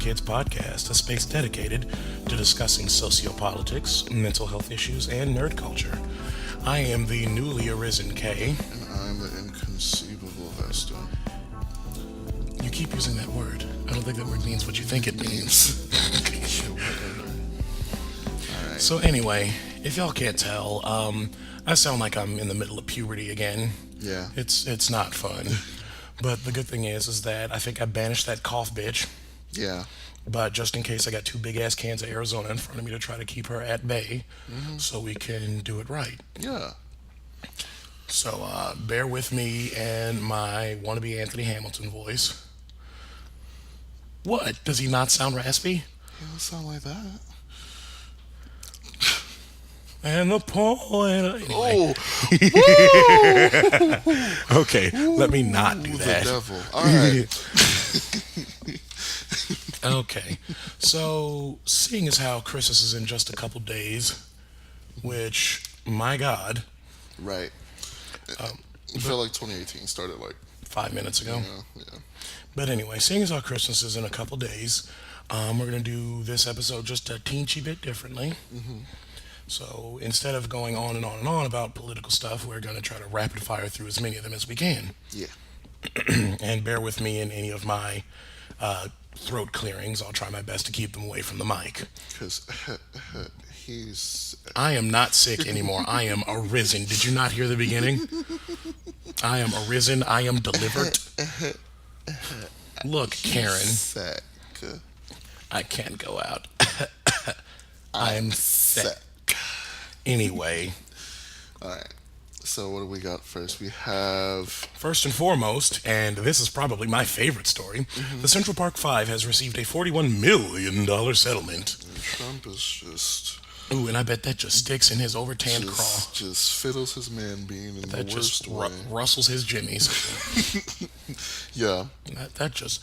Kids podcast, a space dedicated to discussing sociopolitics, mental health issues, and nerd culture. I am the newly arisen K. And I'm the inconceivable Vesta. You keep using that word. I don't think that word means what you think it means. Alright. So anyway, if y'all can't tell, I sound like I'm in the middle of puberty again. Yeah. It's not fun. But the good thing is that I think I banished that cough bitch. Yeah. But just in case, I got two big ass cans of Arizona in front of me to try to keep her at bay, so we can do it right. Yeah. So bear with me and my wannabe Anthony Hamilton voice. What? Does he not sound raspy? He don't sound like that. And the point. Anyway. Oh. Okay, let me not do that. The devil. Alright. Okay, so seeing as how Christmas is in just a couple days, which, my God, Right. I feel like 2018 started like 5 minutes ago. yeah. But anyway, seeing as how Christmas is in a couple days, we're going to do this episode just a teensy bit differently. So instead of going on and on and on about political stuff, we're going to try to rapid fire through as many of them as we can. Yeah. And bear with me in any of my throat clearings. I'll try my best to keep them away from the mic. Because he's... I am not sick anymore. I am arisen. Did you not hear the beginning? I am arisen. I am delivered. Look, Karen. Sick. I can't go out. I'm sick. Anyway. Alright. So what do we got first? We have... First and foremost, and this is probably my favorite story, the Central Park Five has received a $41 million settlement. Trump is just... Ooh, and I bet that just sticks in his overtanned craw. Just fiddles his man being in That the just worst way. rustles his jimmies. Yeah. That just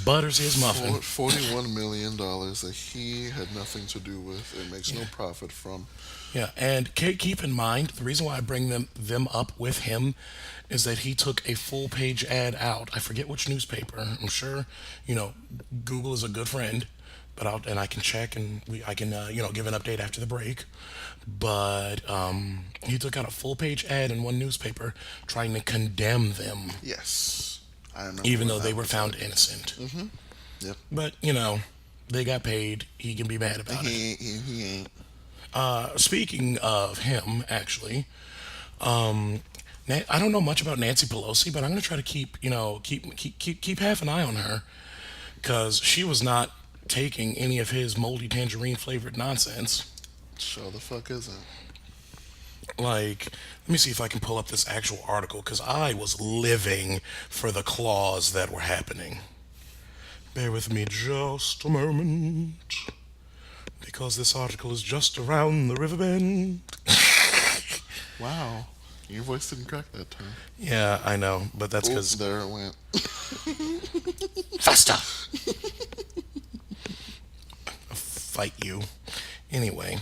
butters his muffin. $41 million that he had nothing to do with and makes no profit from. Yeah, and keep in mind, the reason why I bring them up with him is that he took a full page ad out. I forget which newspaper. I'm sure, Google is a good friend, but I can check and I can give an update after the break. But he took out a full page ad in one newspaper trying to condemn them. Yes. I remember even though they were found innocent. Yep. But, they got paid. He can be mad about it. He ain't. Speaking of him, actually, I don't know much about Nancy Pelosi, but I'm going to try to keep half an eye on her, because she was not taking any of his moldy tangerine flavored nonsense. Sure the fuck isn't. Like, let me see if I can pull up this actual article, because I was living for the claws that were happening. Bear with me just a moment, because this article is just around the river bend. Wow. Your voice didn't crack that time. Yeah, I know, but that's because... there it went. Vesta! Fight you. Anyway,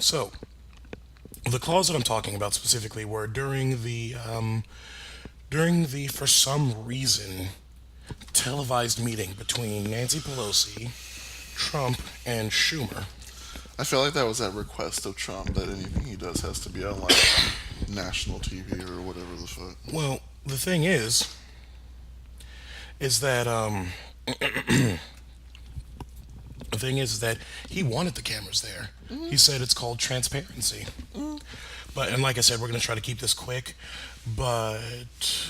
so, the clause that I'm talking about specifically were during the, for some reason, televised meeting between Nancy Pelosi, Trump, and Schumer. I feel like that was at request of Trump that anything he does has to be on like national TV or whatever the fuck. Well, the thing is that the thing is that he wanted the cameras there. He said it's called transparency. And like I said, we're going to try to keep this quick, but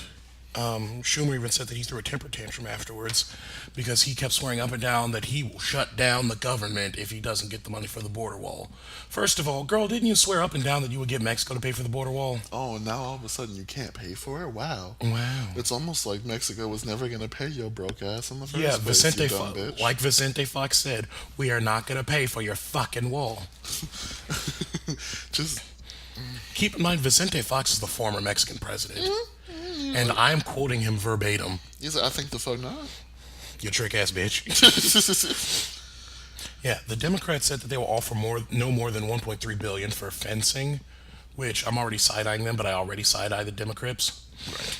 Schumer even said that he threw a temper tantrum afterwards because he kept swearing up and down that he will shut down the government if he doesn't get the money for the border wall. First of all, girl, didn't you swear up and down that you would get Mexico to pay for the border wall? Oh, now all of a sudden you can't pay for it? Wow. Wow. It's almost like Mexico was never going to pay your broke ass in the first Yeah, place, you dumb bitch. like Vicente Fox said, we are not going to pay for your fucking wall. Just... Keep in mind, Vicente Fox is the former Mexican president. And I'm quoting him verbatim. He's like, I think the fuck not. You trick ass bitch. Yeah, the Democrats said that they will offer no more than $1.3 billion for fencing, which I'm already side-eyeing them, but I already side-eye the Democrats. Right.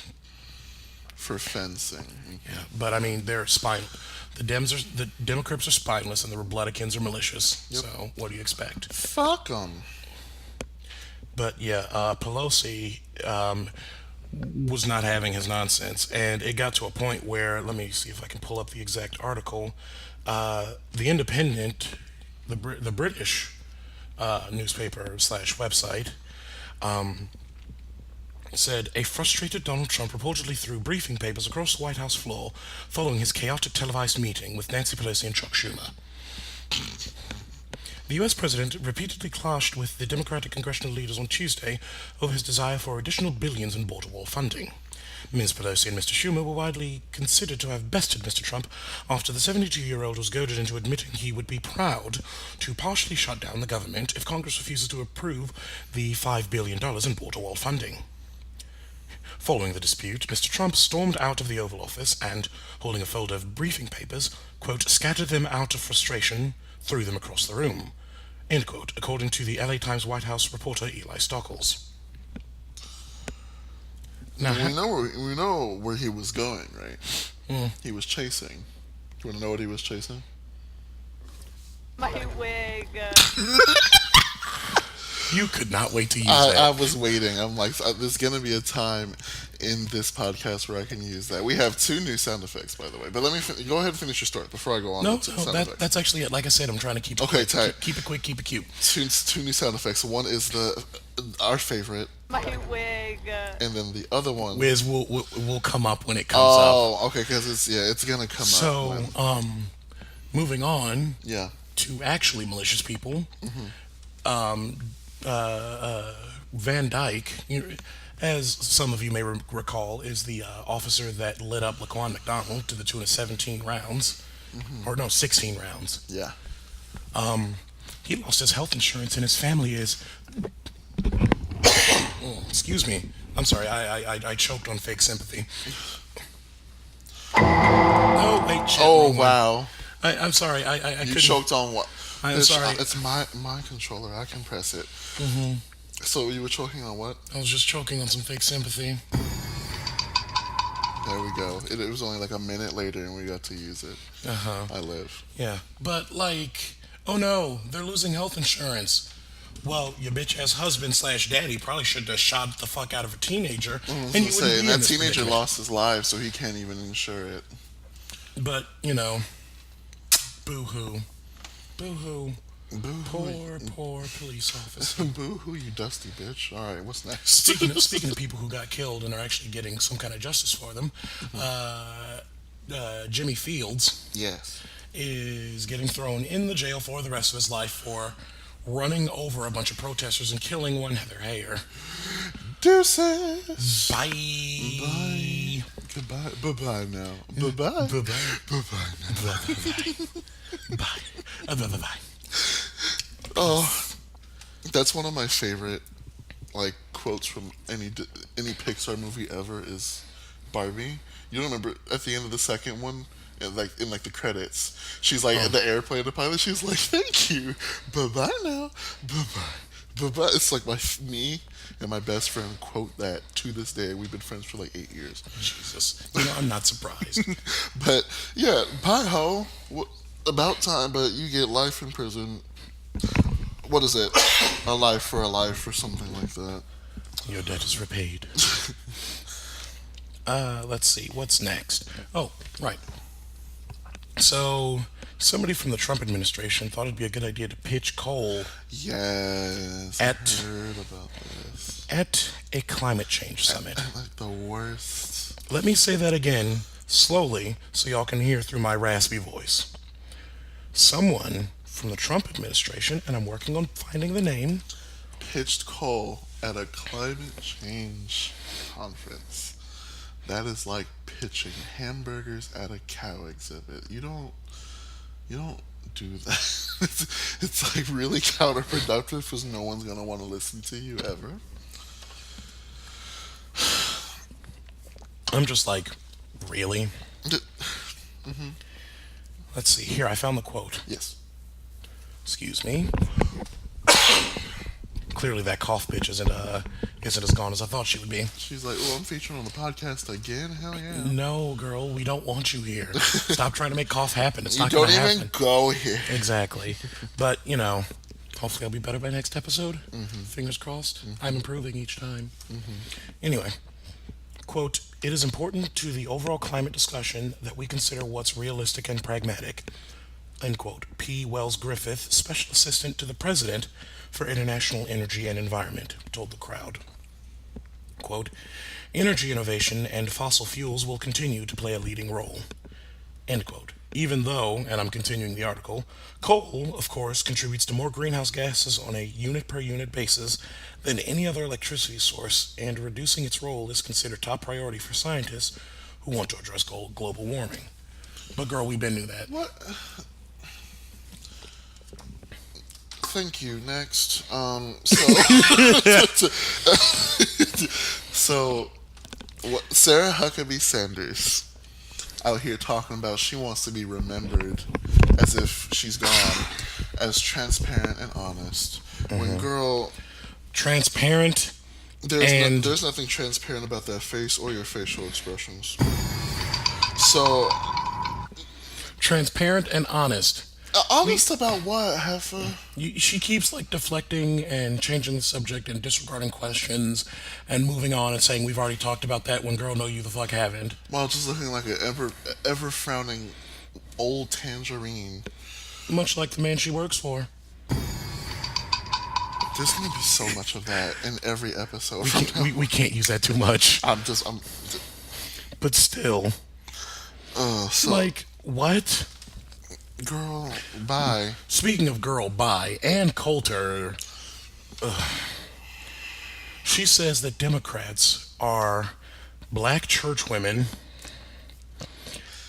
for fencing. Yeah, but I mean, they're spine. The Democrats are spineless, and the Republicans are malicious. Yep. So what do you expect? Fuck them. But yeah, Pelosi was not having his nonsense, and it got to a point where, let me see if I can pull up the exact article. The Independent, the British newspaper slash website, said a frustrated Donald Trump reportedly threw briefing papers across the White House floor following his chaotic televised meeting with Nancy Pelosi and Chuck Schumer. The U.S. president repeatedly clashed with the Democratic congressional leaders on Tuesday over his desire for additional billions in border wall funding. Ms. Pelosi and Mr. Schumer were widely considered to have bested Mr. Trump after the 72-year-old was goaded into admitting he would be proud to partially shut down the government if Congress refuses to approve the $5 billion in border wall funding. Following the dispute, Mr. Trump stormed out of the Oval Office and, holding a folder of briefing papers, quote, scattered them out of frustration, threw them across the room, end quote, according to the LA Times White House reporter Eli Stockles. Now, we know where he was going, right? He was chasing. You want to know what he was chasing? My wig. You could not wait to use I that. was waiting. I'm like, there's going to be a time in this podcast where I can use that. We have 2 new sound effects, by the way. But let me go ahead and finish your story before I go on No, to no, sound effects. that's actually it. Like I said, I'm trying to keep it Okay, quick. tight. Keep it quick, keep it cute. Two new sound effects. One is our favorite, My wig. and then the other one. Wiz will come up when it comes up. Oh, okay, because it's gonna come up. So, when- moving on yeah. to actually malicious people. Van Dyke, as some of you may recall, is the officer that lit up Laquan McDonald to the tune of 17 rounds. Or no, 16 rounds. Yeah. He lost his health insurance, and his family is... Oh, excuse me. I'm sorry, I choked on fake sympathy. Oh, wait, shit. Oh, wrong one. wow. I'm sorry, I You couldn't... choked on what? I'm sorry. It's my controller. I can press it. So you were choking on what? I was just choking on some fake sympathy. There we go. It was only like a minute later, and we got to use it. I live. Yeah, but like, oh no, they're losing health insurance. Well, your bitch ass husband slash daddy probably should have shot the fuck out of a teenager, I was and gonna you say, wouldn't and be in that this teenager predicament. lost his life, so he can't even insure it. But boo hoo, boo hoo, poor police officer. Boo hoo, you dusty bitch. All right, what's next? Speaking of people who got killed and are actually getting some kind of justice for them, Jimmy Fields Yes. is getting thrown in the jail for the rest of his life for running over a bunch of protesters and killing one Heather Heyer. Deuces. Bye. Bye. Goodbye. Bye-bye now. Bye-bye. Bye-bye. Bye-bye now. Bye. Bye. Oh, that's one of my favorite, like, quotes from any Pixar movie ever is Barbie. You remember at the end of the second one, in the credits, she's like at the airplane, the pilot. She's like, "Thank you, bye-bye now, bye-bye." It's like me and my best friend quote that to this day. We've been friends for like 8 years. Jesus. I'm not surprised. But yeah, bye ho. About time, but you get life in prison. What is it? A life for a life or something like that. Your debt is repaid. Let's see. What's next? Oh, right. So, somebody from the Trump administration thought it'd be a good idea to pitch coal Yes, At- I heard about this. at a climate change summit. Like the worst. Let me say that again, slowly, so y'all can hear through my raspy voice. Someone from the Trump administration, and I'm working on finding the name, Pitched coal at a climate change conference. That is like pitching hamburgers at a cow exhibit. You don't do that. It's like really counterproductive because no one's gonna want to listen to you ever. I'm just like, really? Let's see. Here, I found the quote. Yes. Excuse me. clearly that cough bitch isn't as gone as I thought she would be. She's like, oh, I'm featuring on the podcast again? Hell yeah. No, girl, we don't want you here. Stop trying to make cough happen. It's You not don't going to even happen. go here. Exactly. But, hopefully I'll be better by next episode. Fingers crossed. I'm improving each time. Anyway, quote, it is important to the overall climate discussion that we consider what's realistic and pragmatic. End quote. P. Wells Griffith, Special Assistant to the President for International Energy and Environment, told the crowd. Quote, energy innovation and fossil fuels will continue to play a leading role. End quote. Even though, and I'm continuing the article, coal, of course, contributes to more greenhouse gases on a unit-per-unit basis than any other electricity source, and reducing its role is considered top priority for scientists who want to address global warming. But girl, we been knew that. What? Thank you. Next. So, what? Sarah Huckabee Sanders out here talking about she wants to be remembered as if she's gone, as transparent and honest. When girl, Transparent there's nothing transparent about that face or your facial expressions. So, transparent and honest. honest about what, Heifer? She keeps like deflecting and changing the subject and disregarding questions and moving on and saying we've already talked about that when girl, no, you the fuck haven't. While just looking like an ever frowning old tangerine. Much like the man she works for. There's gonna be so much of that in every episode. We can't use that too much. But still, so like, what? girl, bye. Speaking of girl, bye, Ann Coulter, she says that Democrats are black church women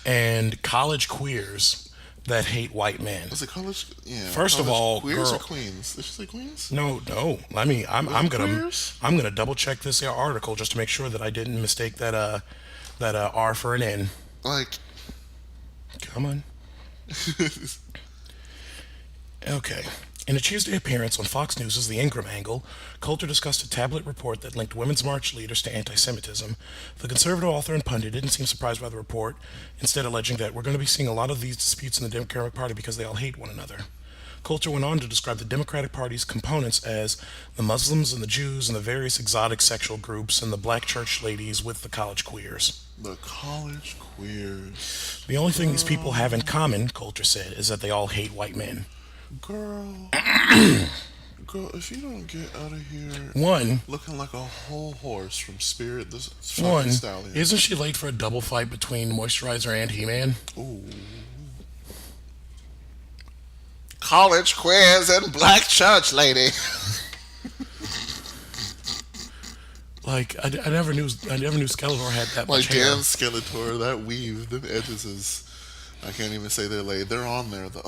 and college queers that hate white men. Is it college? Yeah. First of all, queers girl, or queens? Did she say queens? No. I mean, I'm Queers? gonna double check this article just to make sure that I didn't mistake that R for an N. Like, Come on. Okay. In a Tuesday appearance on Fox News' The Ingram Angle, Coulter discussed a tablet report that linked Women's March leaders to anti-Semitism. The conservative author and pundit didn't seem surprised by the report, instead alleging that we're going to be seeing a lot of these disputes in the Democratic Party because they all hate one another. Coulter went on to describe the Democratic Party's components as the Muslims and the Jews and the various exotic sexual groups and the black church ladies with the college queers. the college queers. The only thing these people have in common, Coulter said, is that they all hate white men. Girl, if you don't get out of here One, looking like a whole horse from Spirit, this one, fucking stallion. isn't she late for a double fight between Moisturizer and He-Man? Ooh. College queers and black church lady. Like I never knew Skeletor had that much Like hair. Dan Skeletor, that weave, them edges is. I can't even say they're laid. They're on there though.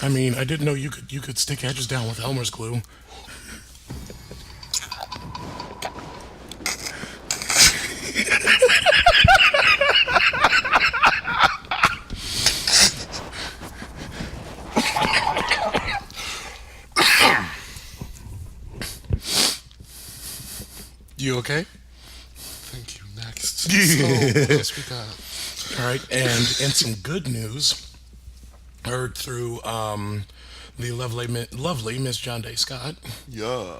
I mean, I didn't know you could stick edges down with Elmer's glue. You okay? Thank you. Next. So, what else we got? All right, and some good news heard through the lovely Miss John Day Scott. Yeah.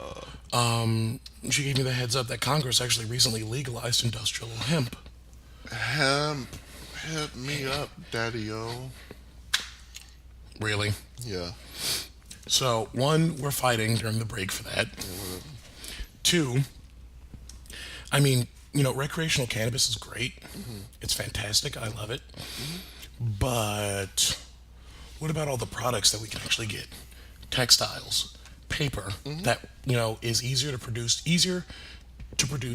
She gave me the heads up that Congress actually recently legalized industrial hemp. Hemp. Hit me up, daddy-o. Really? Yeah. So, one, we're fighting during the break for that. Two, I mean, recreational cannabis is great. Mm-hmm. It's fantastic. I love it. Mm-hmm. But what about all the products that we can actually get? Textiles, paper, that, is easier to produce,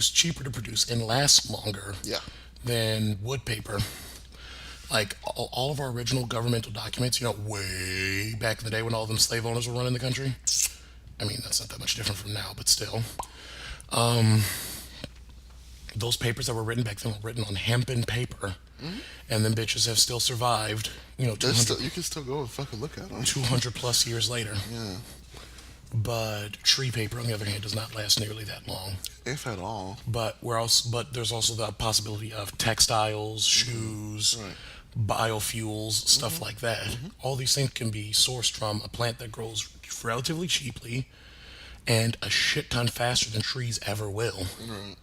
cheaper to produce, and lasts longer than wood paper. Like, all of our original governmental documents, way back in the day when all of them slave owners were running the country. I mean, that's not that much different from now, but still. Those papers that were written back then were written on hempen paper. Mm-hmm. And then bitches have still survived, 200, you can still go and fucking look at them. 200 plus years later. Yeah. But tree paper, on the other hand, does not last nearly that long. if at all. But there's also the possibility of textiles, shoes, Right. biofuels, stuff like that. All these things can be sourced from a plant that grows relatively cheaply and a shit ton faster than trees ever will. Right.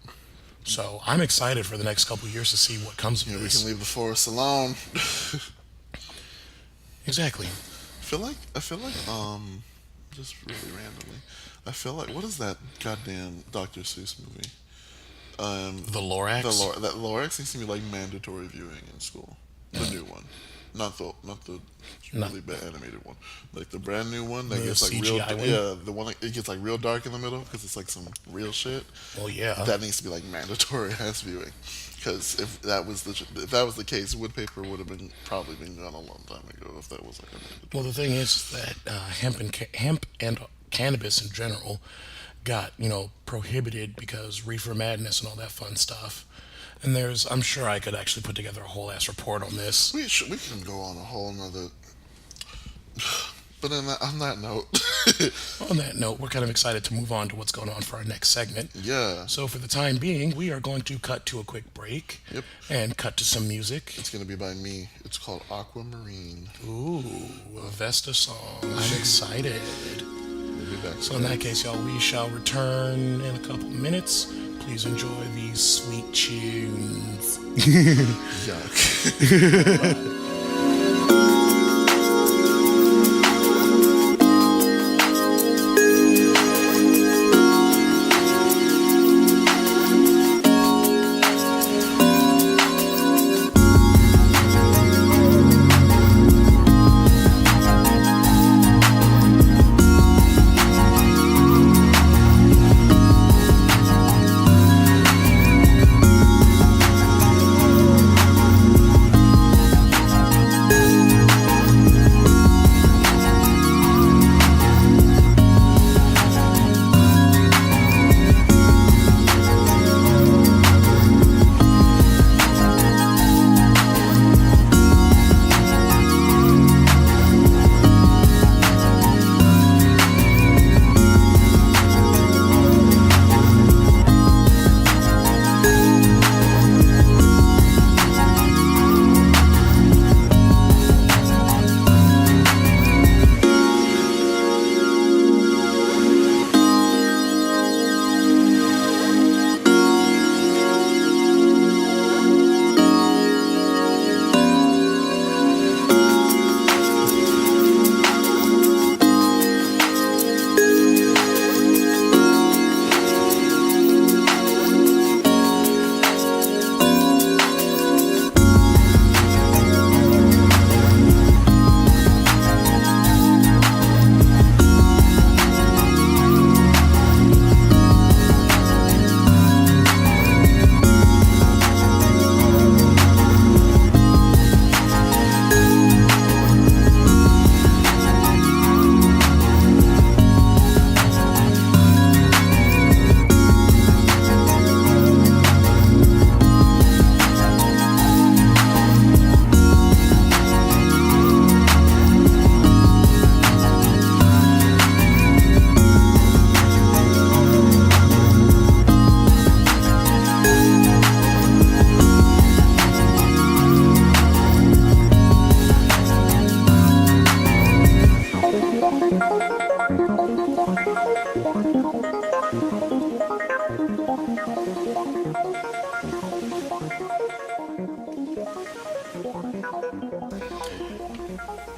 So I'm excited for the next couple of years to see what comes of Yeah, we this. can leave the forest alone. Exactly. I feel like, just really randomly, I feel like, what is that goddamn Dr. Seuss movie? The Lorax. That Lorax needs to be like mandatory viewing in school. The new one, not the Not- really bad animated one. Like the brand new one that The gets like CGI real. one? Yeah, the one it gets like real dark in the middle because it's like some real shit. Well, yeah. That needs to be like mandatory ass viewing. Because if that was the case, wood paper would have been probably been gone a long time ago if that was like a mandatory. Well, the thing is that hemp and cannabis in general got prohibited because reefer madness and all that fun stuff. And I'm sure I could actually put together a whole ass report on this. We can go on a whole nother. But on that note, On that note, we're kind of excited to move on to what's going on for our next segment. yeah, So for the time being, we are going to cut to a quick break. Yep. And cut to some music. it's gonna be by me. It's called Aquamarine. Ooh, a Vesta song. I'm excited. We'll be back. So in that case, y'all, we shall return in a couple minutes. Please enjoy these sweet tunes. Yuck.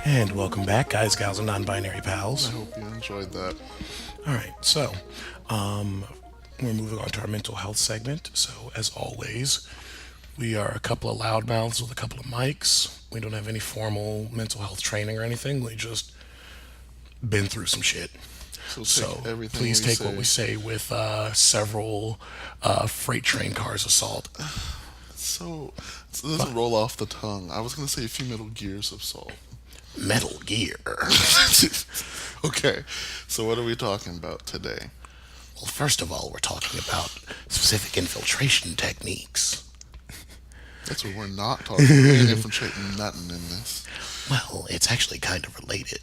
And welcome back, guys, gals, and non-binary I pals. hope you enjoyed that. All right, so we're moving on to our mental health segment. So, as always, we are a couple of loudmouths with a couple of mics. We don't have any formal mental health training or anything. We just been through some shit. So take So everything please we take say. what we say with several freight train cars of salt. So it doesn't roll off the tongue. I was gonna say a few Metal Gears of salt. Metal Gear. Okay, so what are we talking about today? Well, first of all, we're talking about specific infiltration techniques. That's what we're not talking about. We ain't infiltrating nothing in this. Well, it's actually kind of related.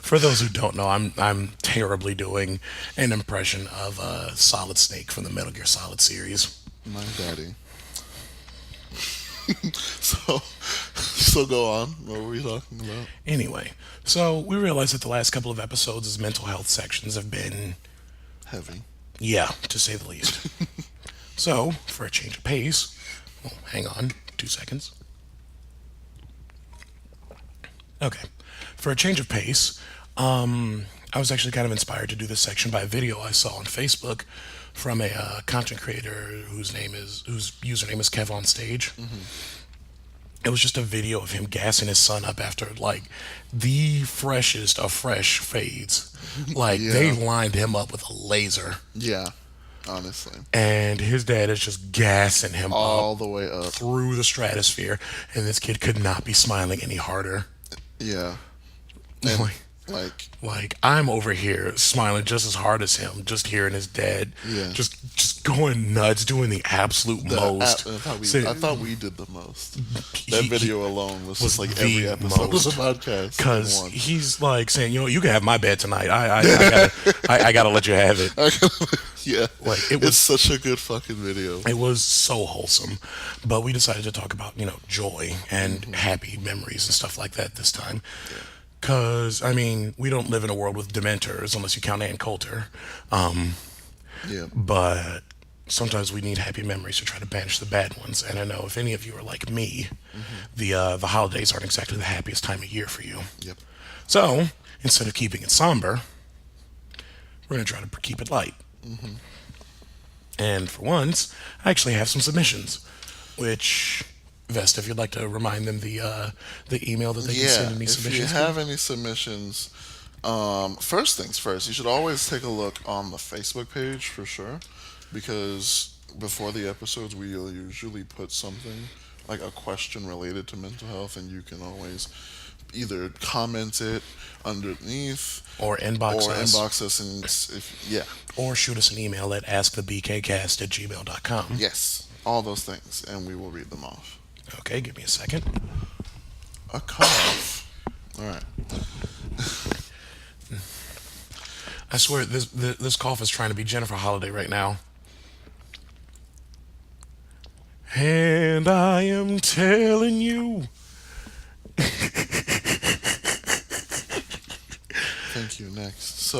For those who don't know, I'm terribly doing an impression of Solid Snake from the Metal Gear Solid series. My daddy. So, so go on. What were we talking about? Anyway, so we realized that the last couple of episodes, as mental health sections have been, Heavy. yeah, to say the least. So, for a change of pace, well, hang on, 2 seconds. Okay, for a change of pace, I was actually kind of inspired to do this section by a video I saw on Facebook from a content creator whose username is Kev on Stage. It was just a video of him gassing his son up after like the freshest of fresh fades. Like they Yeah. lined him up with a laser, Yeah. Honestly. and his dad is just gassing him All up the way up. through the stratosphere, and this kid could not be smiling any harder. Yeah. And Like, like, like I'm over here smiling just as hard as him, just hearing his dad, Yeah. just going nuts, doing the absolute most. I thought we did the most. That video alone was just like the every episode of most. the podcast. in Because one. he's like saying, you can have my bed tonight. I gotta let you have it. Yeah. Like, it It's was- such a good fucking video. It was so wholesome, but we decided to talk about joy and happy memories and stuff like that this time. Because I mean, we don't live in a world with dementors unless you count Ann Coulter. Yeah. But sometimes we need happy memories to try to banish the bad ones. And I know if any of you are like me, the holidays aren't exactly the happiest time of year for you. Yep. So instead of keeping it somber, we're gonna try to keep it light. And for once, I actually have some submissions, which Vesta, if you'd like to remind them the email that they can send any If you submissions. have any submissions, first things first, you should always take a look on the Facebook page for sure, because before the episodes, we usually put something like a question related to mental health, and you can always either comment it underneath Or inbox or us. inbox us, and Or shoot us an email at askthebkcast@gmail.com. yes, all those things, and we will read them off. Okay, give me a second. A cough. All right. I swear this cough is trying to be Jennifer Holiday right now. And I am telling you. Thank you. Next. So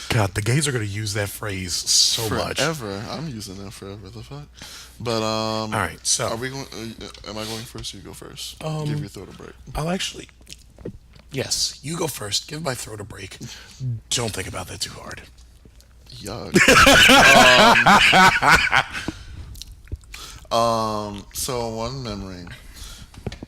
God, the gays are going to use that phrase so much. forever. I'm using that forever. The fuck. But All right, so are we going? Am I going first? Or you go first. Give your throat a break. I'll actually. Yes, you go first. Give my throat a break. Don't think about that too hard. Yuck. So one memory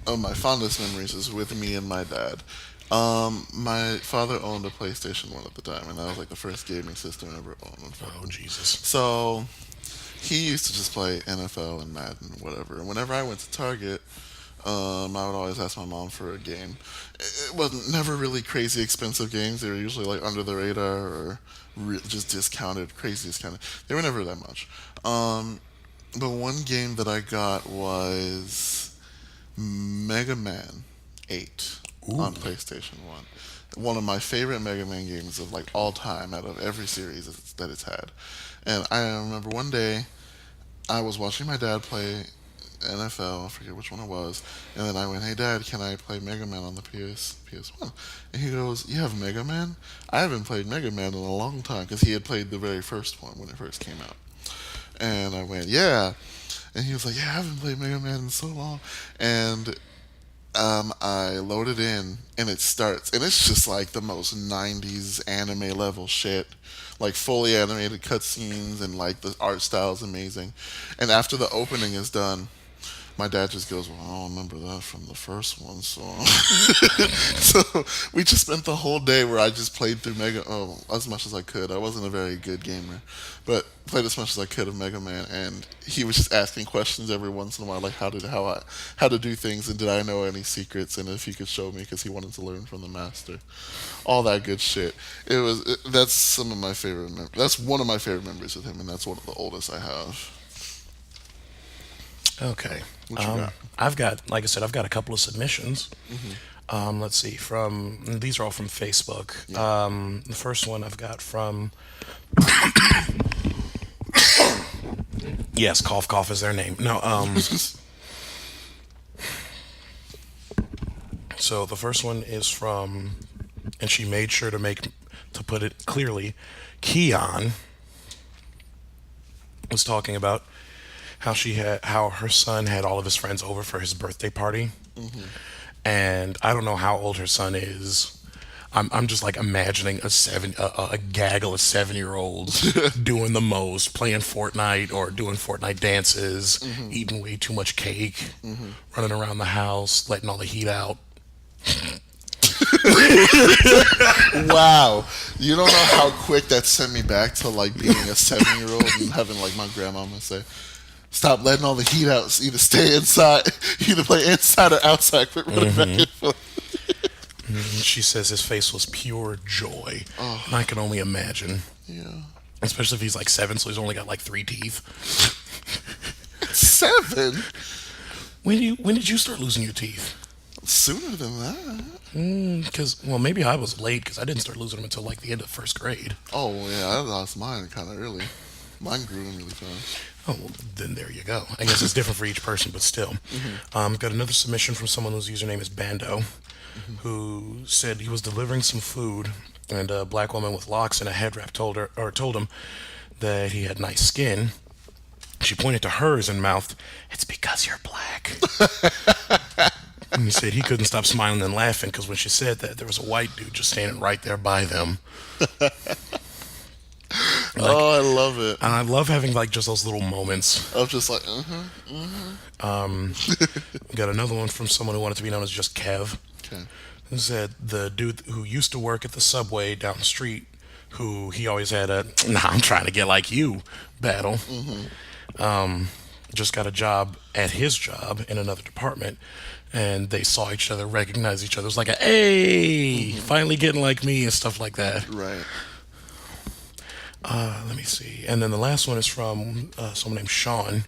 of my fondest memories is with me and my dad. My father owned a PlayStation 1 at the time, and that was like the first gaming system I ever owned. Oh, Jesus. So he used to just play NFL and Madden, whatever. And whenever I went to Target, I would always ask my mom for a game. It wasn't never really crazy expensive games. They were usually like under the radar or just discounted, crazy discounted. They were never that much. But one game that I got was Mega Man 8 on PlayStation 1. One of my favorite Mega Man games of like all time out of every series that it's had. And I remember one day I was watching my dad play NFL, I forget which one it was, and then I went, "Hey Dad, can I play Mega Man on the PS1?" And he goes, "You have Mega Man? I haven't played Mega Man in a long time," because he had played the very first one when it first came out. And I went, "Yeah," and he was like, "Yeah, I haven't played Mega Man in so long," and I loaded in, and it starts, and it's just like the most '90s anime level shit, like fully animated cutscenes, and like the art style is amazing. And after the opening is done, my dad just goes, "Well, I don't remember that from the first one." So, so we just spent the whole day where I just played through as much as I could. I wasn't a very good gamer, but played as much as I could of Mega Man. And he was just asking questions every once in a while, like how to do things, and did I know any secrets, and if he could show me, because he wanted to learn from the master. All that good shit. That's some of my favorite. That's one of my favorite memories with him, and that's one of the oldest I have. Okay. What you got? I've got, like I said, I've got a couple of submissions. Let's see. From these are all from Facebook. Yeah. The first one I've got from yes, cough cough is their name. No. So the first one is from, and she made sure to put it clearly. Keon was talking about how her son had all of his friends over for his birthday party, and I don't know how old her son is. I'm just like imagining a gaggle of 7-year olds doing the most, playing Fortnite or doing Fortnite dances, eating way too much cake, running around the house, letting all the heat out. Wow. You don't know how quick that sent me back to like being a 7-year-old and having like my grandmama say, "Stop letting all the heat out. Either stay inside, either play inside or outside." Quit running back and forth. She says his face was pure joy. Oh. And I can only imagine. Yeah. Especially if he's like 7, so he's only got like 3 teeth. 7? When did you start losing your teeth? Sooner than that. Because, well, maybe I was late because I didn't start losing them until like the end of first grade. Oh, yeah, I lost mine kind of early. Mine grew in really fast. Oh, well, then there you go. I guess it's different for each person, but still. Got another submission from someone whose username is Bando, who said he was delivering some food, and a black woman with locks and a head wrap told him that he had nice skin. She pointed to hers and mouthed, "It's because you're black." And he said he couldn't stop smiling and laughing because when she said that, there was a white dude just standing right there by them. Oh, I love it. And I love having like just those little moments. I was just like, Got another one from someone who wanted to be known as just Kev. Okay. Who said the dude who used to work at the subway down the street, who he always had a "nah, I'm trying to get like you" battle. Just got a job at his job in another department, and they saw each other, recognized each other. It was like a "hey, finally getting like me" and stuff like that. Right. Let me see. And then the last one is from someone named Sean,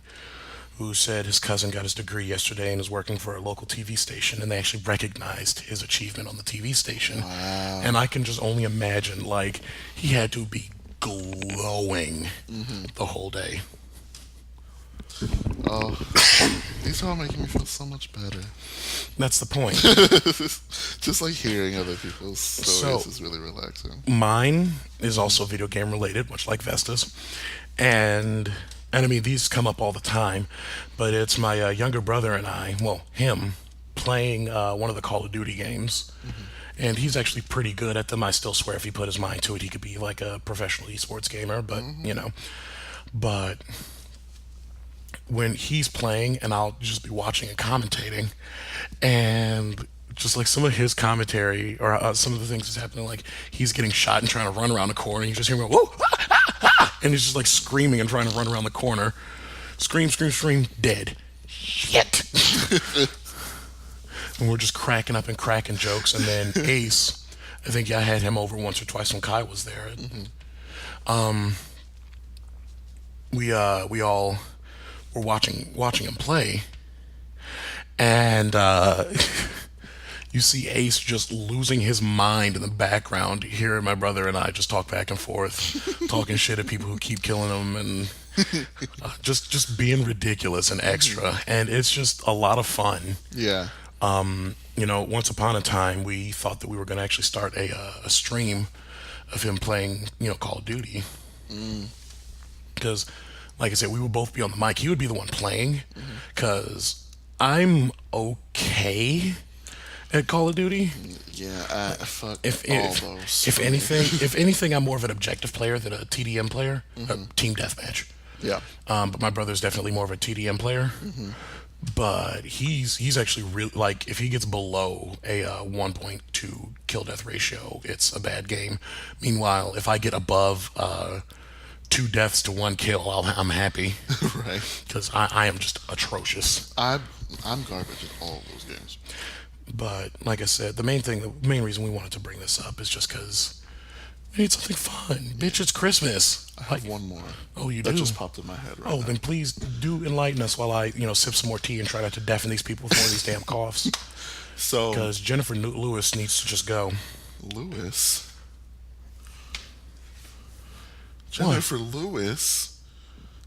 who said his cousin got his degree yesterday and is working for a local TV station, and they actually recognized his achievement on the TV station. Wow. And I can just only imagine, like, he had to be glowing the whole day. Oh, these are all making me feel so much better. That's the point. Just like hearing other people's stories So- is really relaxing. Mine is also video game related, much like Vesta's. And I mean, these come up all the time, but it's my younger brother and I, well, him, playing one of the Call of Duty games. And he's actually pretty good at them. I still swear if he put his mind to it, he could be like a professional esports gamer, but, you know. But when he's playing and I'll just be watching and commentating, and just like some of his commentary or some of the things that's happening, like he's getting shot and trying to run around the corner, and you just hear him go, "Whoa!" And he's just like screaming and trying to run around the corner. Scream, scream, scream, dead. Shit. And we're just cracking up and cracking jokes. And then Ace, I think I had him over once or twice when Kai was there. We all were watching him play, and you see Ace just losing his mind in the background, hearing my brother and I just talk back and forth, talking shit at people who keep killing him, and just being ridiculous and extra, and it's just a lot of fun. Yeah. You know, once upon a time, we thought that we were going to actually start a stream of him playing, Call of Duty, because, like I said, we would both be on the mic. He would be the one playing, because I'm okay at Call of Duty. Yeah, fuck If all those. if anything, I'm more of an objective player than a TDM player, a team deathmatch. Yeah. But my brother's definitely more of a TDM player. But he's actually really, like, if he gets below a 1.2 kill death ratio, it's a bad game. Meanwhile, if I get above 2 deaths to 1 kill, I'm happy. Right. Because I am just atrocious. I'm garbage at all of those games. But like I said, the main reason we wanted to bring this up is just because We need something fun. Bitch, it's Christmas. I have one more. Oh, you that do? just popped in my head right Oh, now. then please do enlighten us while I, sip some more tea and try not to deafen these people with more of these damn coughs. So Because Jennifer Lewis needs to just go. Lewis, What? Jennifer Lewis,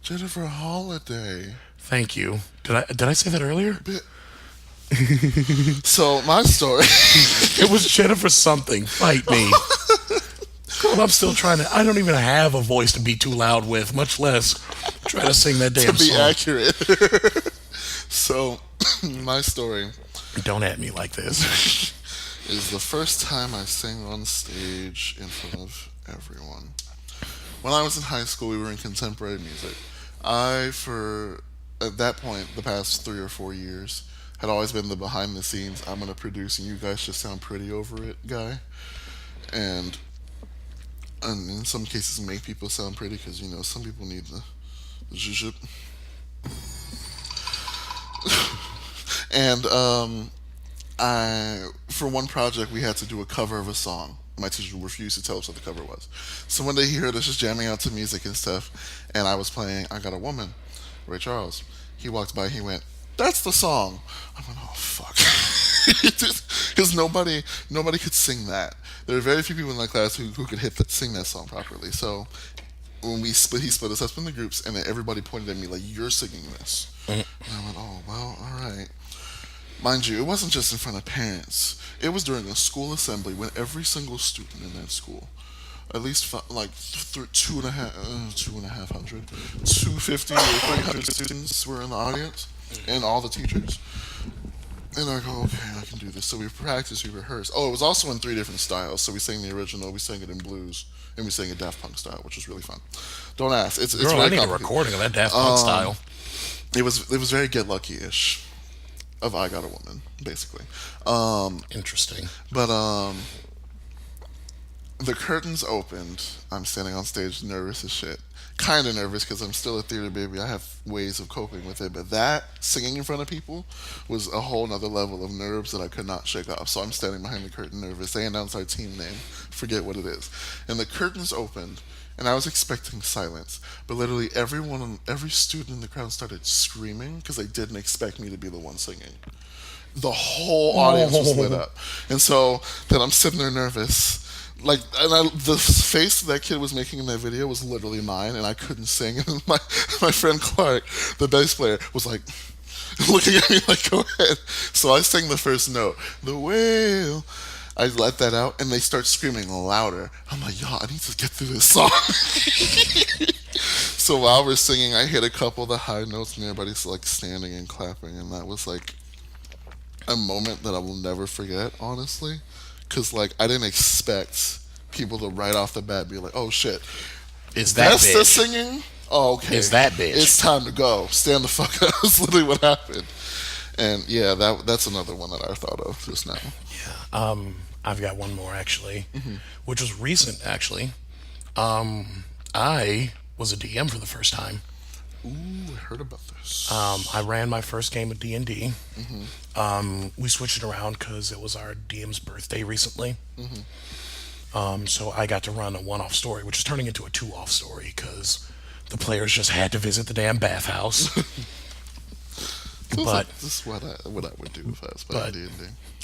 Jennifer Holiday. Thank you. Did I say that earlier? Bit- So my story. It was Jennifer something. Fight me. Girl, I'm still trying to. I don't even have a voice to be too loud with, much less try to sing that to damn be song. accurate. So my story Don't at me like this. is the first time I sang on stage in front of everyone. When I was in high school, we were in contemporary music. At that point, the past 3 or 4 years, had always been the behind the scenes, I'm going to produce and you guys just sound pretty over it guy. And in some cases, make people sound pretty because, some people need the zhuzh. And for one project, we had to do a cover of a song. My teacher refused to tell us what the cover was. So one day he heard us just jamming out to music and stuff, and I was playing I Got a Woman, Ray Charles. He walked by, he went, "That's the song." I went, "Oh, fuck." Because nobody could sing that. There were very few people in that class who could sing that song properly. So when he split us up in the groups, and then everybody pointed at me like, "You're singing this." And I went, "Oh, well, all right." Mind you, it wasn't just in front of parents. It was during a school assembly when every single student in that school, at least 250 or 300 students were in the audience, and all the teachers. And I go, okay, I can do this. So we practiced, we rehearsed. Oh, it was also in 3 different styles. So we sang the original, we sang it in blues, and we sang it Daft Punk style, which was really fun. Don't ask. It's Girl, very I need a complicated. recording of that Daft Punk style. It was very Get Lucky-ish of I Got a Woman, basically. Interesting. But the curtains opened. I'm standing on stage, nervous as shit. Kind of nervous because I'm still a theater baby. I have ways of coping with it. But that, singing in front of people, was a whole nother level of nerves that I could not shake off. So I'm standing behind the curtain nervous. They announced our team name. Forget what it is. And the curtains opened, and I was expecting silence. But literally every student in the crowd started screaming because they didn't expect me to be the one singing. The whole audience was lit up. And so then I'm sitting there nervous. The face that kid was making in that video was literally mine, and I couldn't sing. And my friend Clark, the bass player, was like looking at me like, "Go ahead." So I sang the first note, "The whale." I let that out, and they start screaming louder. I'm like, "Y'all, I need to get through this song." So while we're singing, I hit a couple of the high notes, and everybody's like standing and clapping, and that was like a moment that I will never forget, honestly. Because, I didn't expect people to right off the bat be like, "Oh, shit. Is that Vesta bitch? singing? Oh, okay. Is that bitch? It's time to go. Stand the fuck up." That's literally what happened. And, yeah, that's another one that I thought of just now. I've got one more, actually, which was recent, actually. I was a DM for the first time. Ooh, I heard about this. I ran my first game of D&D. We switched it around because it was our DM's birthday recently. So I got to run a one-off story, which is turning into a two-off story because the players just had to visit the damn bathhouse. But this is what I would do if I was playing D&D.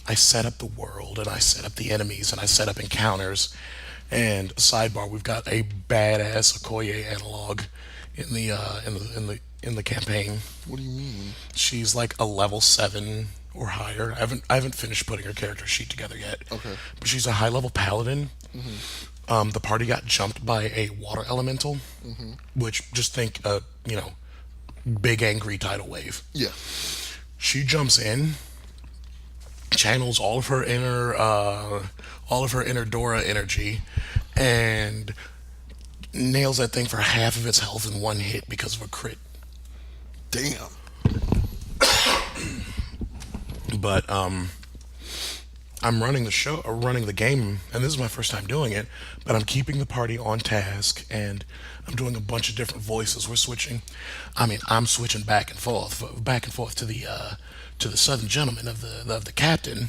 I set up the world, and I set up the enemies, and I set up encounters. And sidebar, we've got a badass Okoye analog in the campaign. What do you mean? She's like a level 7 or higher. I haven't finished putting her character sheet together yet. Okay. But she's a high level paladin. The party got jumped by a water elemental, which just think big angry tidal wave. Yeah. She jumps in, channels all of her inner Dora energy, and nails that thing for half of its health in one hit because of a crit. Damn. But I'm running the game, and this is my first time doing it, but I'm keeping the party on task, and I'm doing a bunch of different voices. I'm switching back and forth to the southern gentleman of the captain,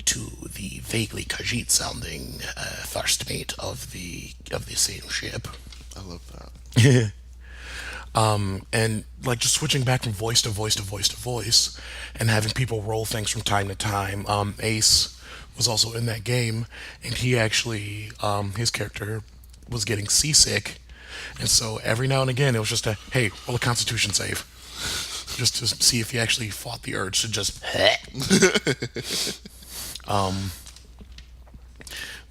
to the vaguely Khajiit sounding first mate of the same ship. I love that. And like just switching back from voice to voice to voice to voice and having people roll things from time to time. Ace was also in that game, and he actually his character was getting seasick, and so every now and again it was just a hey, roll a Constitution save, just to see if he actually fought the urge to just.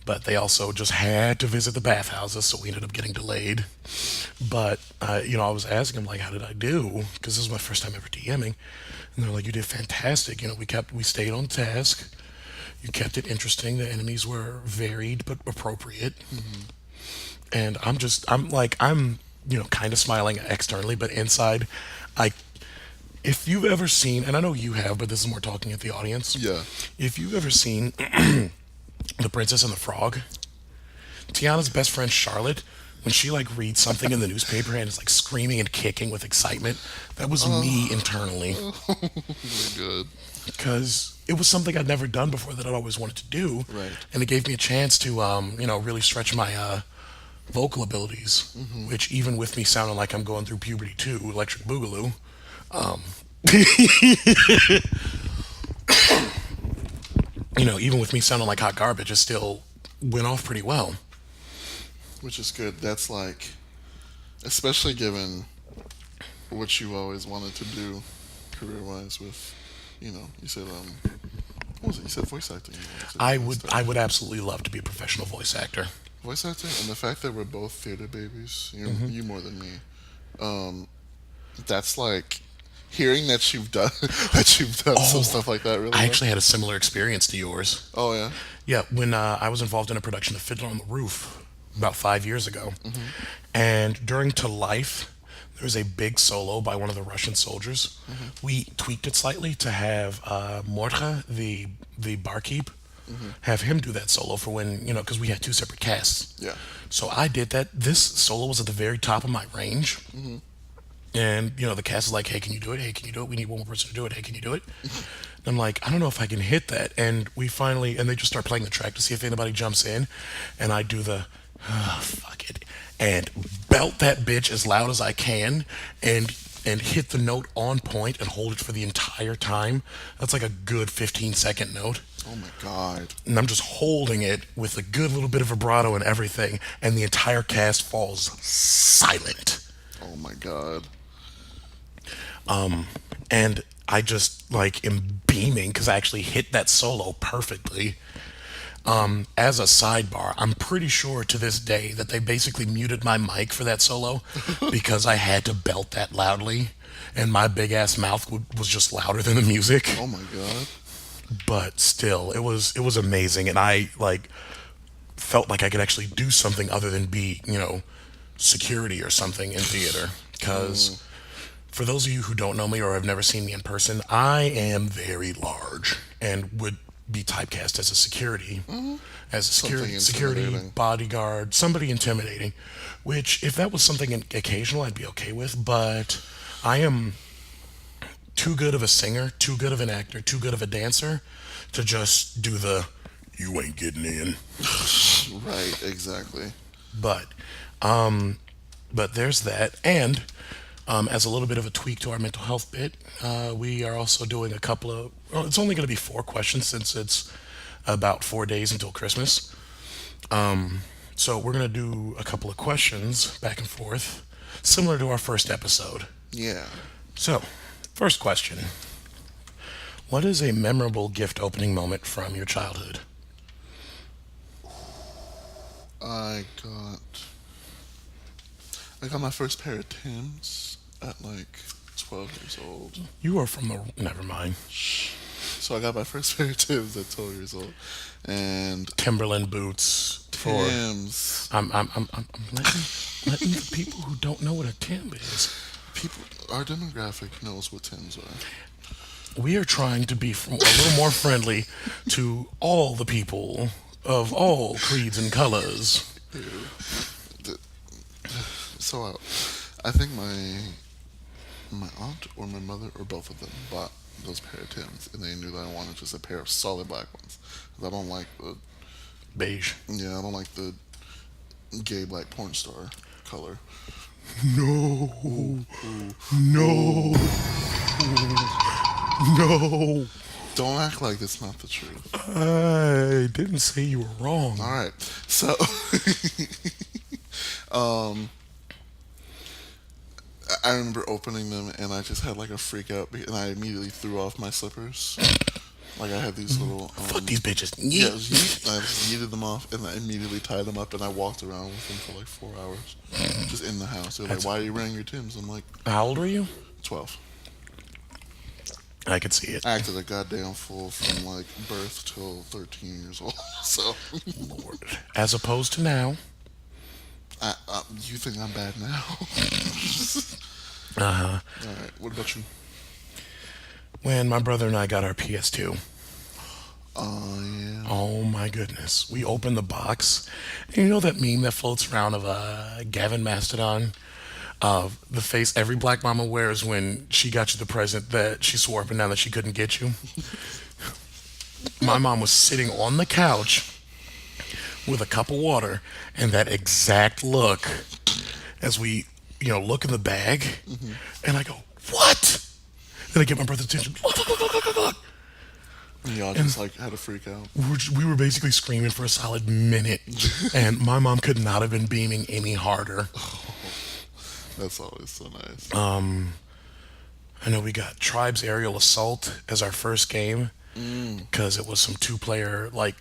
But they also just had to visit the bathhouses, so we ended up getting delayed. But I was asking him like, "How did I do?" Because this was my first time ever DMing, and they're like, "You did fantastic. We stayed on task. You kept it interesting. The enemies were varied but appropriate." And I'm kind of smiling externally, but inside, I. If you've ever seen, and I know you have, but this is more talking at the audience. Yeah. If you've ever seen The Princess and the Frog, Tiana's best friend Charlotte, when she like reads something in the newspaper and is like screaming and kicking with excitement, that was me internally. Good. Because it was something I'd never done before that I'd always wanted to do. Right. And it gave me a chance to, really stretch my vocal abilities, which even with me sounding like I'm going through puberty too, Electric Boogaloo, even with me sounding like hot garbage, it still went off pretty well. Which is good. That's like, especially given what you always wanted to do career-wise with, you said, what was it? You said voice acting. I would absolutely love to be a professional voice actor. Voice acting, and the fact that we're both theater babies, you more than me, that's like, hearing that you've done some stuff like that really I well. actually had a similar experience to yours. Oh, yeah? Yeah, when I was involved in a production of Fiddler on the Roof about 5 years ago. And during To Life, there was a big solo by one of the Russian soldiers. We tweaked it slightly to have Mordcha, the barkeep, have him do that solo for when, because we had two separate casts. Yeah. So I did that. This solo was at the very top of my range. And, the cast is like, hey, can you do it? Hey, can you do it? We need one more person to do it. Hey, can you do it? And I'm like, I don't know if I can hit that. And they just start playing the track to see if anybody jumps in. And I do the, fuck it. And belt that bitch as loud as I can and hit the note on point and hold it for the entire time. That's like a good 15-second note. Oh, my God. And I'm just holding it with a good little bit of vibrato and everything. And the entire cast falls silent. Oh, my God. And I just like am beaming because I actually hit that solo perfectly. As a sidebar, I'm pretty sure to this day that they basically muted my mic for that solo because I had to belt that loudly, and my big ass mouth was just louder than the music. Oh, my God. But still, it was amazing, and I like felt like I could actually do something other than be security or something in theater because. For those of you who don't know me or have never seen me in person, I am very large and would be typecast as a security, as a security bodyguard, somebody intimidating. Which, if that was something occasional, I'd be okay with. But I am too good of a singer, too good of an actor, too good of a dancer to just do the "you ain't getting in." Right, exactly. But there's that, and. As a little bit of a tweak to our mental health bit, we are also doing a couple of. Well, it's only going to be 4 questions since it's about 4 days until Christmas. So we're going to do a couple of questions back and forth, similar to our first episode. Yeah. So, first question: what is a memorable gift opening moment from your childhood? I got my first pair of Timbs at like 12 years old. You are from the. Never mind. So I got my first pair of Timbs at 12 years old, and Timberland boots for. Timbs. I'm letting the people who don't know what a Tim is. Our demographic knows what Timbs are. We are trying to be a little more friendly to all the people of all creeds and colors. So I think my aunt or my mother or both of them bought those pair of Tims, and they knew that I wanted just a pair of solid black ones. 'Cause I don't like the Beige. yeah, I don't like the gay black porn star color. No. No. No. Don't act like it's not the truth. I didn't say you were wrong. All right, so um, I remember opening them and I just had like a freak out, and I immediately threw off my slippers. Like I had these little Fuck these bitches. yeah, Yeet. I just yeeted them off and I immediately tied them up and I walked around with them for like 4 hours, just in the house. They're like, "Why are you wearing your Tims?" I'm like, How old were you? 12. I could see it. I acted a goddamn fool from like birth till 13 years old. So, Lord. As opposed to now. you think I'm bad now? Uh-huh. All right. What about you? When my brother and I got our PS2. Oh yeah. Oh my goodness. We opened the box. And you know that meme that floats around of Gavin Mastodon? Of the face every black mama wears when she got you the present that she swore up and down that she couldn't get you. My mom was sitting on the couch with a cup of water and that exact look as we, look in the bag, and I go, "What?" Then I get my brother's attention. Look, look, look, look, look, look. And y'all just like had a freak out. We were basically screaming for a solid minute, and my mom could not have been beaming any harder. That's always so nice. I know we got Tribes Aerial Assault as our first game because it was some two-player, like,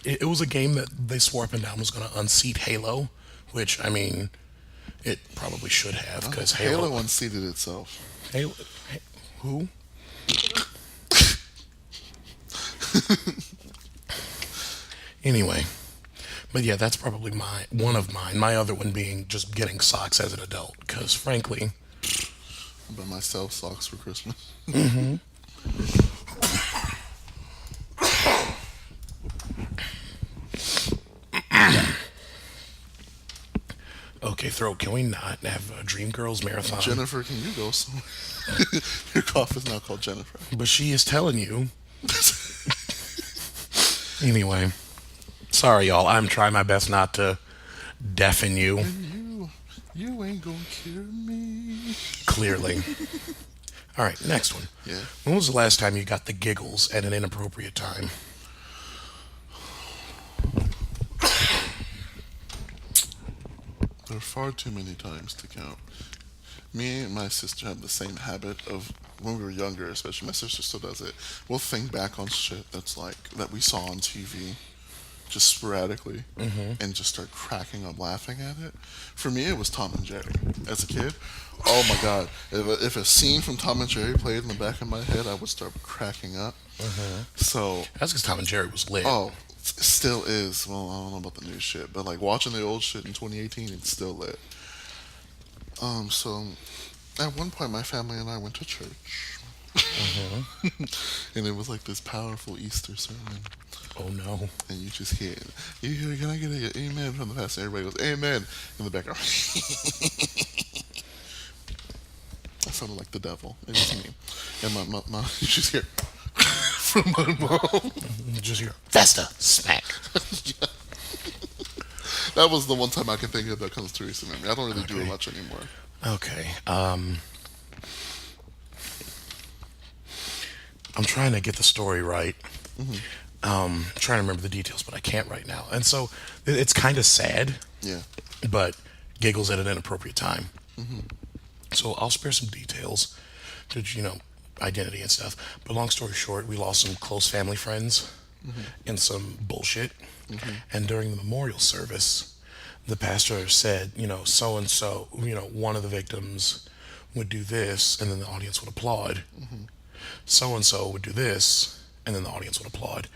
it was a game that they swore up and down was going to unseat Halo, which, I mean, it probably should have because Halo unseated itself. Who? Anyway, but yeah, that's probably one of mine. My other one being just getting socks as an adult, because frankly, I bought myself socks for Christmas. okay, can we not have a Dream Girls marathon? Jennifer, can you go somewhere? Your cough is now called Jennifer. But she is telling you. Anyway, sorry y'all. I'm trying my best not to deafen you. And you ain't gonna cure me. Clearly. All right, next one. Yeah. When was the last time you got the giggles at an inappropriate time? There are far too many times to count. Me and my sister have the same habit of when we were younger, especially my sister still does it. We'll think back on shit that's like that we saw on TV, just sporadically, and just start cracking up laughing at it. For me, it was Tom and Jerry. As a kid, oh my god, if a scene from Tom and Jerry played in the back of my head, I would start cracking up. So That's because Tom and Jerry was lit. oh, still is. Well, I don't know about the new shit, but like watching the old shit in 2018, it's still lit. So at one point, my family and I went to church, and it was like this powerful Easter sermon, Oh no. and you just hear, can I get an amen from the pastor? Everybody goes, amen, in the background. I sounded like the devil. It was me, and my you just hear from my mom. You just hear Vesta smack. That was the one time I can think of that comes to recent memory. I don't really do it much anymore. Okay. I'm trying to get the story right. I'm trying to remember the details, but I can't right now. And so it's kind of sad, Yeah. but giggles at an inappropriate time. So I'll spare some details to, identity and stuff. But long story short, we lost some close family friends in some bullshit. And during the memorial service, the pastor said, so and so, one of the victims would do this, and then the audience would applaud. So and so would do this, and then the audience would applaud.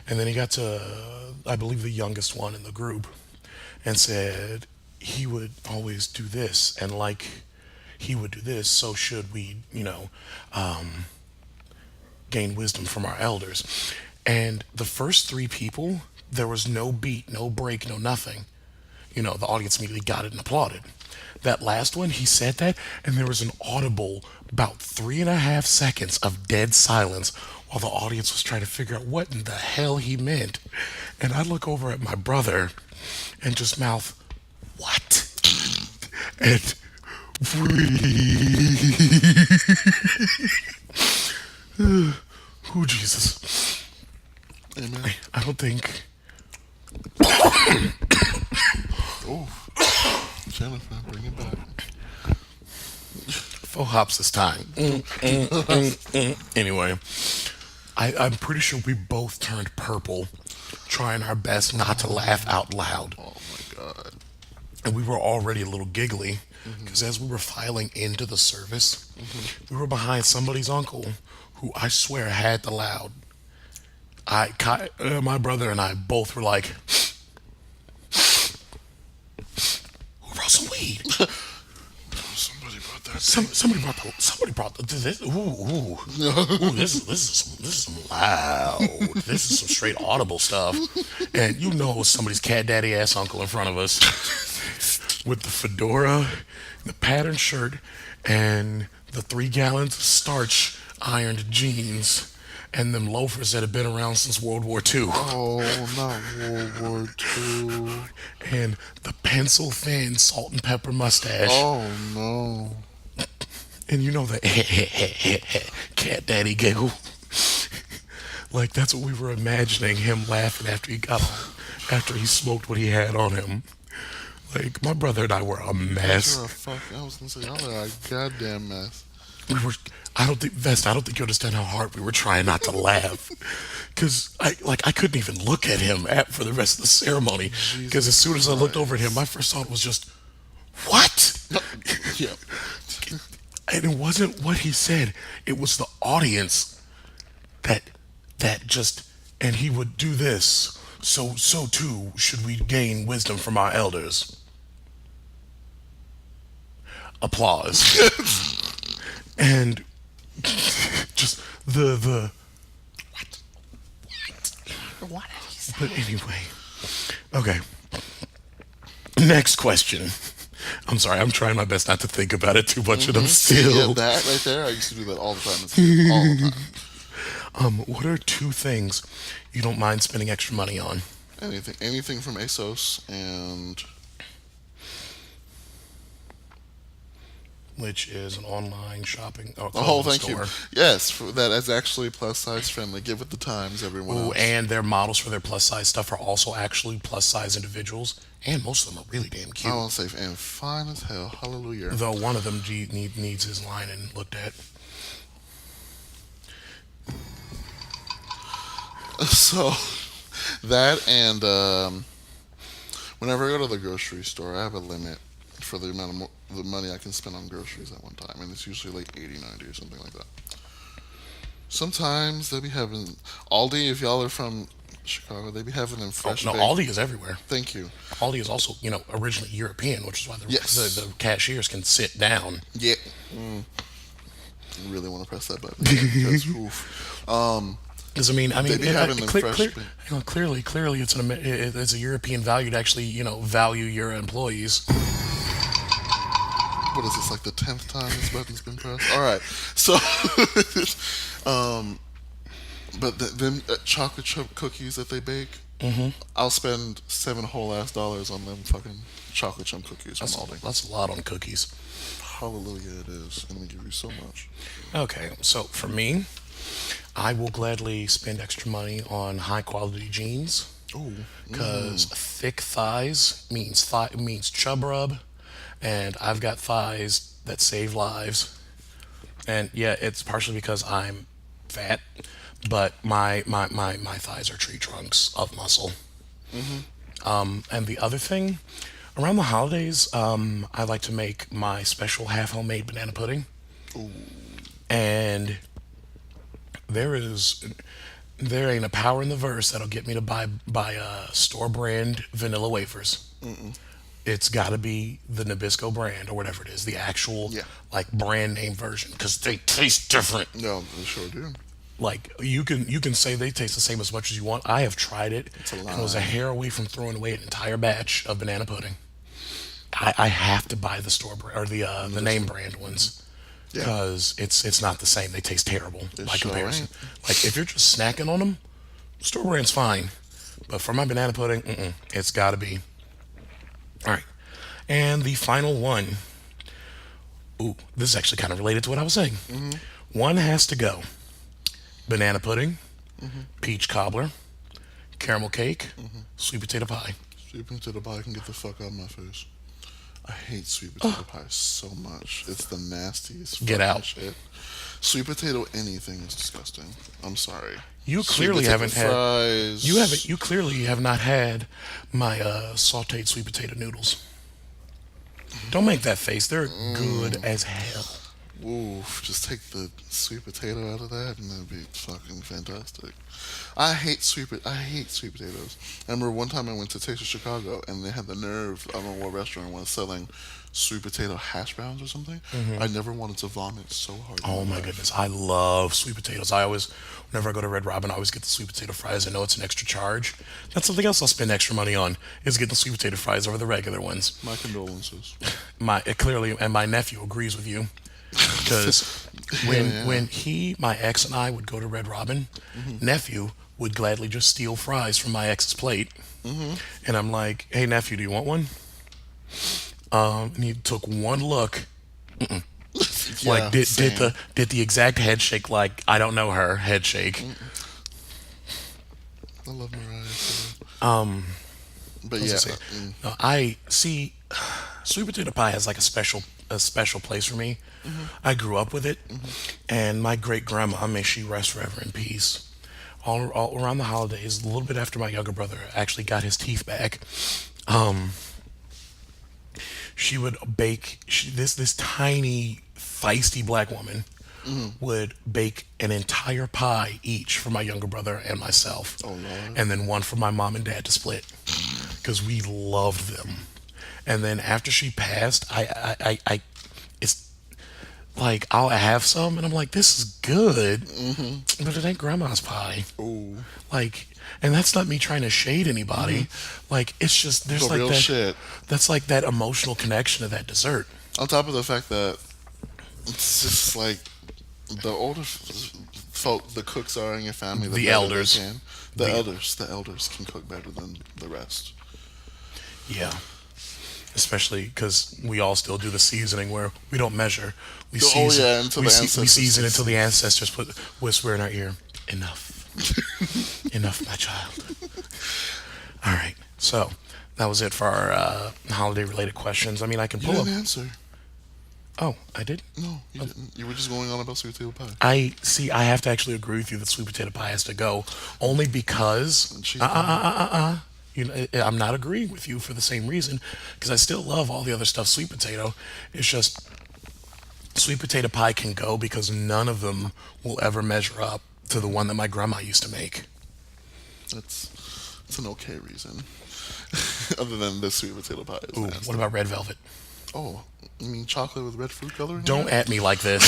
And then he got to, I believe, the youngest one in the group, and said he would always do this, and like he would do this, so should we, gain wisdom from our elders. And the first three people, there was no beat, no break, no nothing. the audience immediately got it and applauded. That last one, he said that, and there was an audible about 3.5 seconds of dead silence while the audience was trying to figure out what in the hell he meant. And I look over at my brother and just mouth, "What?" And oh, Jesus. Amen. I don't think. Oh, Jennifer, bring it back. Faux hops this time. Anyway, I'm pretty sure we both turned purple, trying our best not to laugh out loud. Oh my God. And we were already a little giggly because as we were filing into the service, we were behind somebody's uncle who I swear had the loud. My brother and I both were like, "Who brought some weed?" Somebody brought that. Somebody brought this. Ooh, this is some loud. This is some straight audible stuff. And somebody's cat daddy ass uncle in front of us with the fedora, the patterned shirt, and the 3 gallons of starch ironed jeans. And them loafers that have been around since World War II. Oh, not World War II. And the pencil thin salt and pepper mustache. Oh no. And the cat daddy giggle. Like that's what we were imagining him laughing after he smoked what he had on him. Like my brother and I were a mess. I was gonna say y'all are a goddamn mess. I don't think you understand how hard we were trying not to laugh, because I couldn't even look at him for the rest of the ceremony, because as soon as I looked over at him, my first thought was just, "What?" Yeah. And it wasn't what he said; it was the audience that just, and he would do this. So too should we gain wisdom from our elders. Applause. And just the what but anyway, okay, next question. I'm sorry, I'm trying my best not to think about it too much, and I'm still. Yeah, that right there, I used to do that all the time. All the time. What are 2 things you don't mind spending extra money on? Anything from ASOS and Which is an online shopping thank store. you. Yes, that is actually plus size friendly. Give it the times, everyone. Ooh, else. and their models for their plus size stuff are also actually plus size individuals, and most of them are really damn cute. I want to say, and fine as hell. Hallelujah. Though one of them needs his line and looked at. So that and whenever I go to the grocery store, I have a limit for the amount of the money I can spend on groceries at one time, and it's usually like 80, 90 or something like that. Sometimes they be having Aldi. If y'all are from Chicago, they be having them fresh. No, baked. Aldi is everywhere. Thank you. Aldi is also, originally European, which is why Yes. the cashiers can sit down. Yeah. I really want to press that button. That's oof. Because They be having them fresh baked. clearly, it's a European value to actually, value your employees. What is this, like the 10th time this button's been pressed? All right, so, but them chocolate chip cookies that they bake, I'll spend $7 whole dollars on them fucking chocolate chip cookies from Aldi. That's a lot on cookies. Hallelujah, it is. I'm gonna give you so much. Okay, so for me, I will gladly spend extra money on high quality jeans. Because thick thighs means chub rub, and I've got thighs that save lives. And yeah, it's partially because I'm fat, but my thighs are tree trunks of muscle. And the other thing, around the holidays, I like to make my special half homemade banana pudding. And there ain't a power in the verse that'll get me to buy store brand vanilla wafers. It's got to be the Nabisco brand or whatever it is, the actual like brand name version, because they taste different. No, they sure do. Like you can say they taste the same as much as you want. I have tried it, and was a hair away from throwing away an entire batch of banana pudding. I have to buy the store brand or the name brand ones Yeah. because it's not the same. They taste terrible It by sure comparison. ain't. Like if you're just snacking on them, store brand's fine, but for my banana pudding, it's got to be all right. And the final one. Ooh, this is actually kind of related to what I was saying. One has to go: banana pudding, peach cobbler, caramel cake, sweet potato pie. Sweet potato pie can get the fuck out of my face. I hate sweet potato pie so much. It's the nastiest Get fucking out. shit. Sweet potato anything is disgusting. I'm sorry. You Sweet clearly potato haven't had. fries. You haven't. You clearly have not had my sautéed sweet potato noodles. Don't make that face. They're good as hell. Ooh, just take the sweet potato out of that, and that'd be fucking fantastic. I hate sweet potatoes. I remember one time I went to Taste of Chicago, and they had the nerve. I don't know what restaurant was selling sweet potato hash browns or something. I never wanted to vomit so hard. in Oh my life. goodness, I love sweet potatoes. I always, whenever I go to Red Robin, I always get the sweet potato fries. I know it's an extra charge. That's something else I'll spend extra money on is getting the sweet potato fries over the regular ones. My condolences. Clearly, and my nephew agrees with you because when my ex and I would go to Red Robin, nephew would gladly just steal fries from my ex's plate, and I'm like, "Hey nephew, do you want one?" And he took one look, like did the exact head shake, like I don't know her head shake. I love Mariah. So. But What was yeah, I saying? No, I see. Sweet potato pie has like a special place for me. I grew up with it, and my great grandma, may she rest forever in peace. All around the holidays, a little bit after my younger brother actually got his teeth back, she would bake. This tiny feisty black woman would bake an entire pie each for my younger brother and myself, Oh, Lord. and then one for my mom and dad to split because we loved them. And then after she passed, it's like I'll have some, and I'm like, this is good, but it ain't grandma's pie. ooh, Like, and that's not me trying to shade anybody. Like, it's just there's the like real that. shit. That's like that emotional connection to that dessert. On top of the fact that it's just like the older folk, the cooks are in your family, The better elders. they can. The elders can cook better than the rest. Yeah. Especially because we all still do the seasoning where we don't measure. We Oh, season. yeah, until we, the we ancestors season until season. the ancestors whisper in our ear, "Enough, enough, my child." All right. So that was it for our holiday-related questions. I mean, I can You pull up. didn't answer. Oh, I did. No, you didn't. You were just going on about sweet potato pie. I see. I have to actually agree with you that sweet potato pie has to go, only because Cheese you know, I'm not agreeing with you for the same reason because I still love all the other stuff. Sweet potato, it's just sweet potato pie can go because none of them will ever measure up to the one that my grandma used to make. It's an okay reason. Other than the sweet potato pie is Ooh, nasty. what about red velvet? Oh, you mean chocolate with red fruit coloring? in Don't it? at me like this.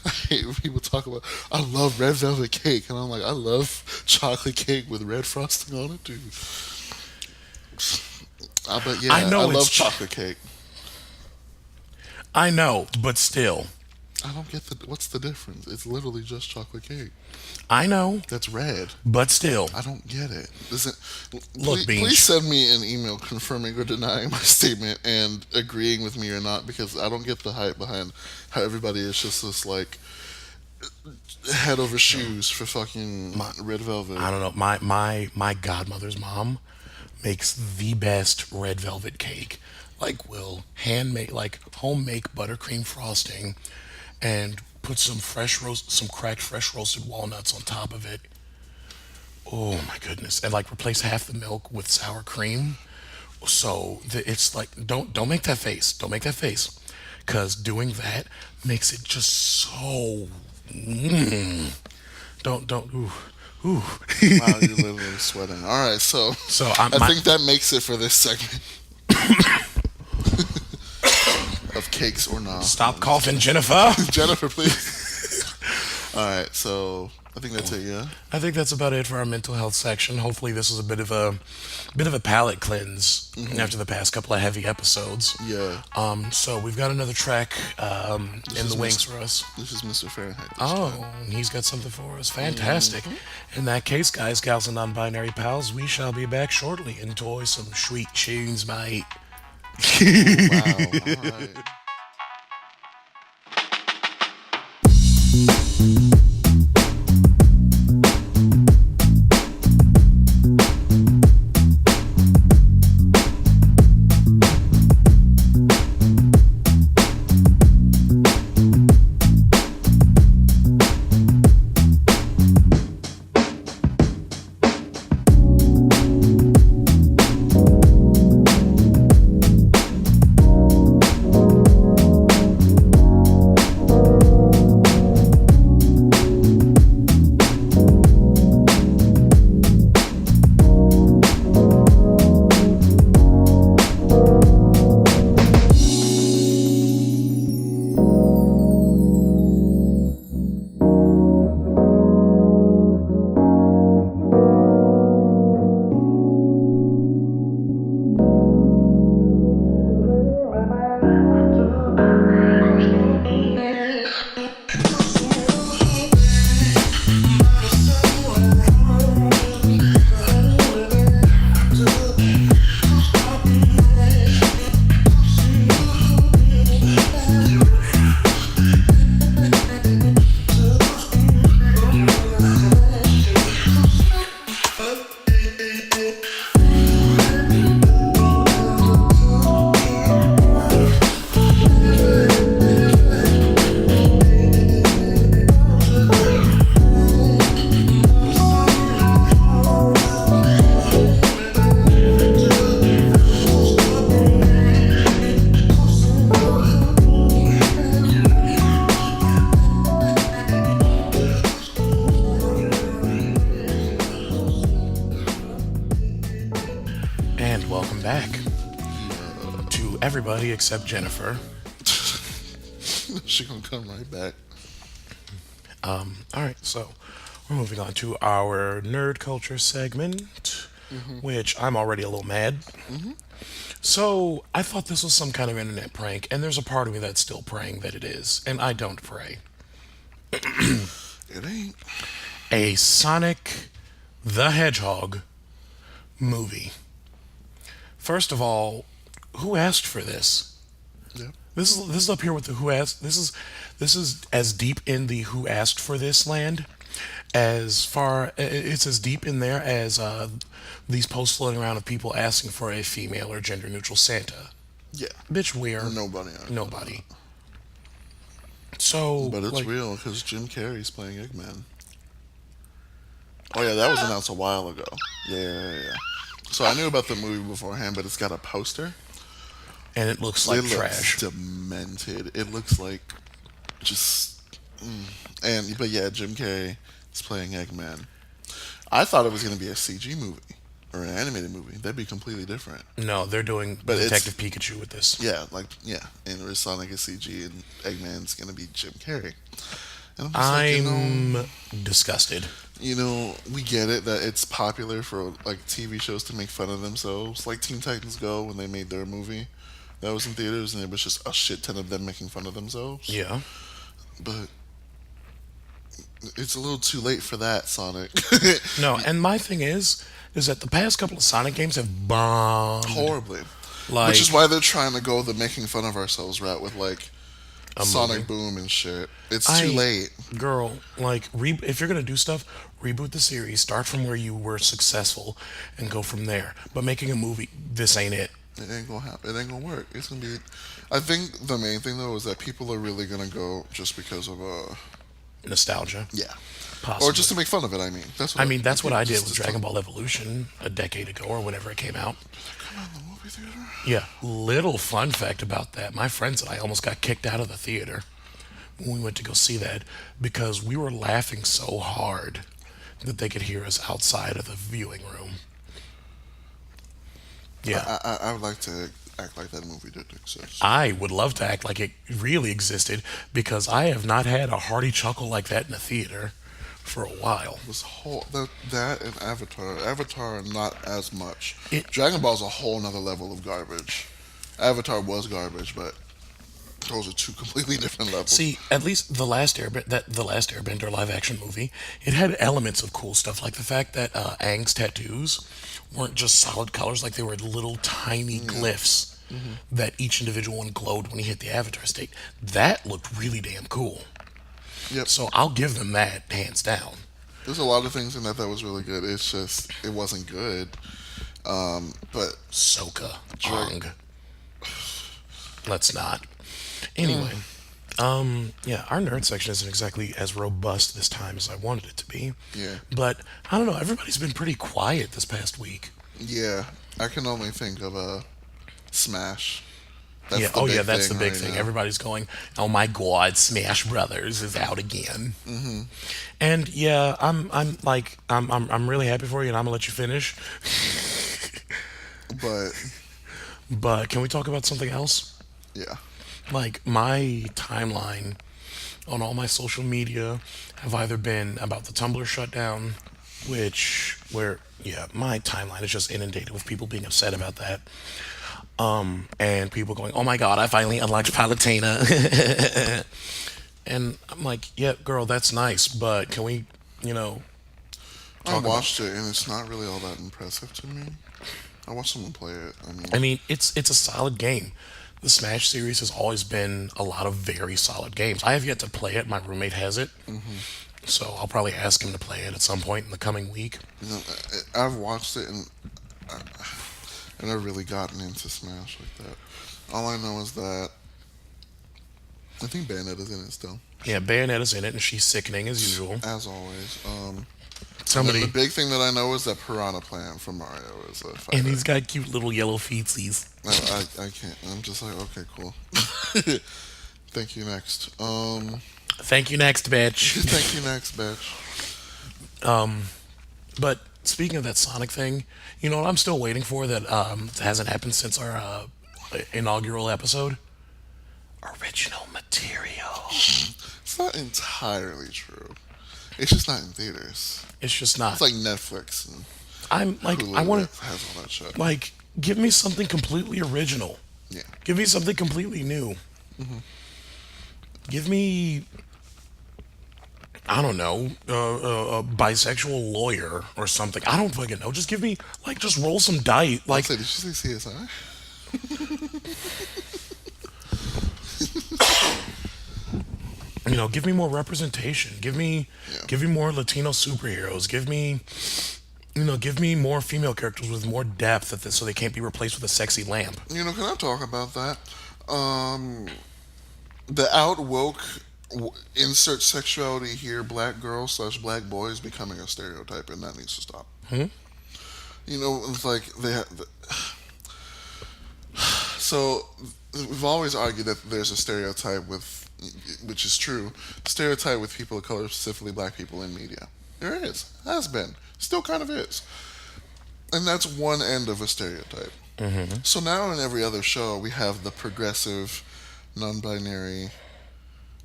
I hate when people talk about, I love red velvet cake. And I'm like, I love chocolate cake with red frosting on it, too. But yeah, I know love it's chocolate cake. I know, but still, I don't get what's the difference? It's literally just chocolate cake. I know, That's red. but still. I don't get it. Look, Beans. Please send me an email confirming or denying my statement and agreeing with me or not, because I don't get the hype behind how everybody is just this like head over shoes for fucking red velvet. I don't know. My godmother's mom makes the best red velvet cake. Like will hand make like home make buttercream frosting and put some cracked fresh roasted walnuts on top of it. Oh my goodness. And like replace half the milk with sour cream. So it's like don't make that face. Don't make that face. Cause doing that makes it just so don't ooh. Ooh. Wow, you're literally sweating. All right, so I think that makes it for this segment of cakes or not. Stop coughing, Jennifer. Jennifer, please. All right, so I think that's it. Yeah. I think that's about it for our mental health section. Hopefully, this was a bit of a palate cleanse after the past couple of heavy episodes. Yeah. So we've got another track in is the wings Mis- for us. This is Mr. Fahrenheit. This Oh, time. he's got something for us. Fantastic. In that case, guys, gals, and non-binary pals, we shall be back shortly. Enjoy some sweet tunes, mate. Wow. All right. And welcome back to everybody except Jennifer. She gonna come right back. All right, so we're moving on to our nerd culture segment, which I'm already a little mad. So I thought this was some kind of internet prank, and there's a part of me that's still praying that it is, and I don't pray. It ain't. A Sonic the Hedgehog movie. First of all, who asked for this? Yeah. This is up here with the who asked. This is as deep in the who asked for this land as far it's as deep in there as these posts floating around of people asking for a female or gender neutral Santa. Yeah. Bitch, where Nobody. So, But it's like, real because Jim Carrey's playing Eggman. Oh yeah, that was announced a while ago. Yeah. So I knew about the movie beforehand, but it's got a poster. and it looks like It trash. looks demented. It looks like just. But yeah, Jim Carrey is playing Eggman. I thought it was going to be a CG movie or an animated movie. That'd be completely different. No, they're doing But it's- Detective Pikachu with this. Yeah, and where Sonic is CG and Eggman's going to be Jim Carrey. And I'm just like, I'm disgusted. we get it that it's popular for like TV shows to make fun of themselves, like Teen Titans Go when they made their movie that was in theaters, and it was just a shit ton of them making fun of themselves. Yeah. But it's a little too late for that, Sonic. No, and my thing is that the past couple of Sonic games have bombed. Horribly. Like, Which is why they're trying to go the making fun of ourselves route with like A Sonic movie. Boom and shit. It's too late. Girl, like, if you're gonna do stuff, reboot the series, start from where you were successful, and go from there. But making a movie, this ain't it. It ain't gonna happen. It ain't gonna work. It's gonna be. I think the main thing though is that people are really gonna go just because of Nostalgia, yeah, possibly. or just to make fun of it. I mean, that's what I mean, that's what I did just with to Dragon Ball Evolution a decade ago or whenever it came out. Come on, the movie theater. Yeah, little fun fact about that. My friends and I almost got kicked out of the theater when we went to go see that because we were laughing so hard that they could hear us outside of the viewing room. Yeah. I would like to act like that movie didn't exist. I would love to act like it really existed because I have not had a hearty chuckle like that in a theater for a while. This whole that and Avatar. Avatar not as much. It, Dragon Ball's a whole nother level of garbage. Avatar was garbage, but those are two completely different levels. See, at least the last Airbender live action movie, it had elements of cool stuff, like the fact that Aang's tattoos weren't just solid colors, like they were little tiny glyphs that each individual one glowed when he hit the Avatar state. That looked really damn cool. Yep. So I'll give them that hands down. There's a lot of things in that was really good. It's just it wasn't good. But Soka, Aang. Let's not. Anyway, yeah, our nerd section isn't exactly as robust this time as I wanted it to be. yeah, But I don't know. Everybody's been pretty quiet this past week. yeah. I can only think of Smash. Yeah. the Oh, big yeah. That's the thing big right thing. now. Everybody's going, "Oh my God, Smash Brothers is out again." Mm-hmm. And yeah, I'm really happy for you, and I'm gonna let you finish. But But can we talk about something else? yeah, Like my timeline on all my social media have either been about the Tumblr shutdown, my timeline is just inundated with people being upset about that. And people going, "Oh my God, I finally unlocked Palutena." And I'm like, "Yeah, girl, that's nice, but can we, you know, I talk about?" watched it and it's not really all that impressive to me. I watched someone play it. I mean, it's a solid game. The Smash series has always been a lot of very solid games. I have yet to play it. My roommate has it, so I'll probably ask him to play it at some point in the coming week. you know, I've watched it and I've never really gotten into Smash like that. All I know is that I think Bayonetta's in it still, Yeah, Bayonetta's in it, and she's sickening as usual. as always. Somebody, The big thing that I know is that Piranha Plant from Mario is a fighter. and he's got cute little yellow feetsies. I can't. I'm just like, okay, cool. Thank you, next. Thank you, next bitch. Thank you, next, bitch. But speaking of that Sonic thing, you know what I'm still waiting for that hasn't happened since our inaugural episode? Original material. It's not entirely true. It's just not in theaters. It's just not. It's like Netflix and I'm like, Hulu I want that has all that shit. to, like, give me something completely original. Yeah. Give me something completely new. Give me, I don't know, a bisexual lawyer or something. I don't fucking know. Just give me, like, just roll some dice. Like, Did you say CSI? you know, give me more representation. Give me, Yeah. give me more Latino superheroes. Give me, you know, give me more female characters with more depth, so they can't be replaced with a sexy lamp. You know, can I talk about that? The out woke insert sexuality here, black girls / black boys becoming a stereotype, and that needs to stop. You know, it's like so we've always argued that there's a stereotype which is true, stereotype with people of color, specifically black people in media. There is, has been, still kind of is, and that's one end of a stereotype. So now in every other show we have the progressive, non-binary,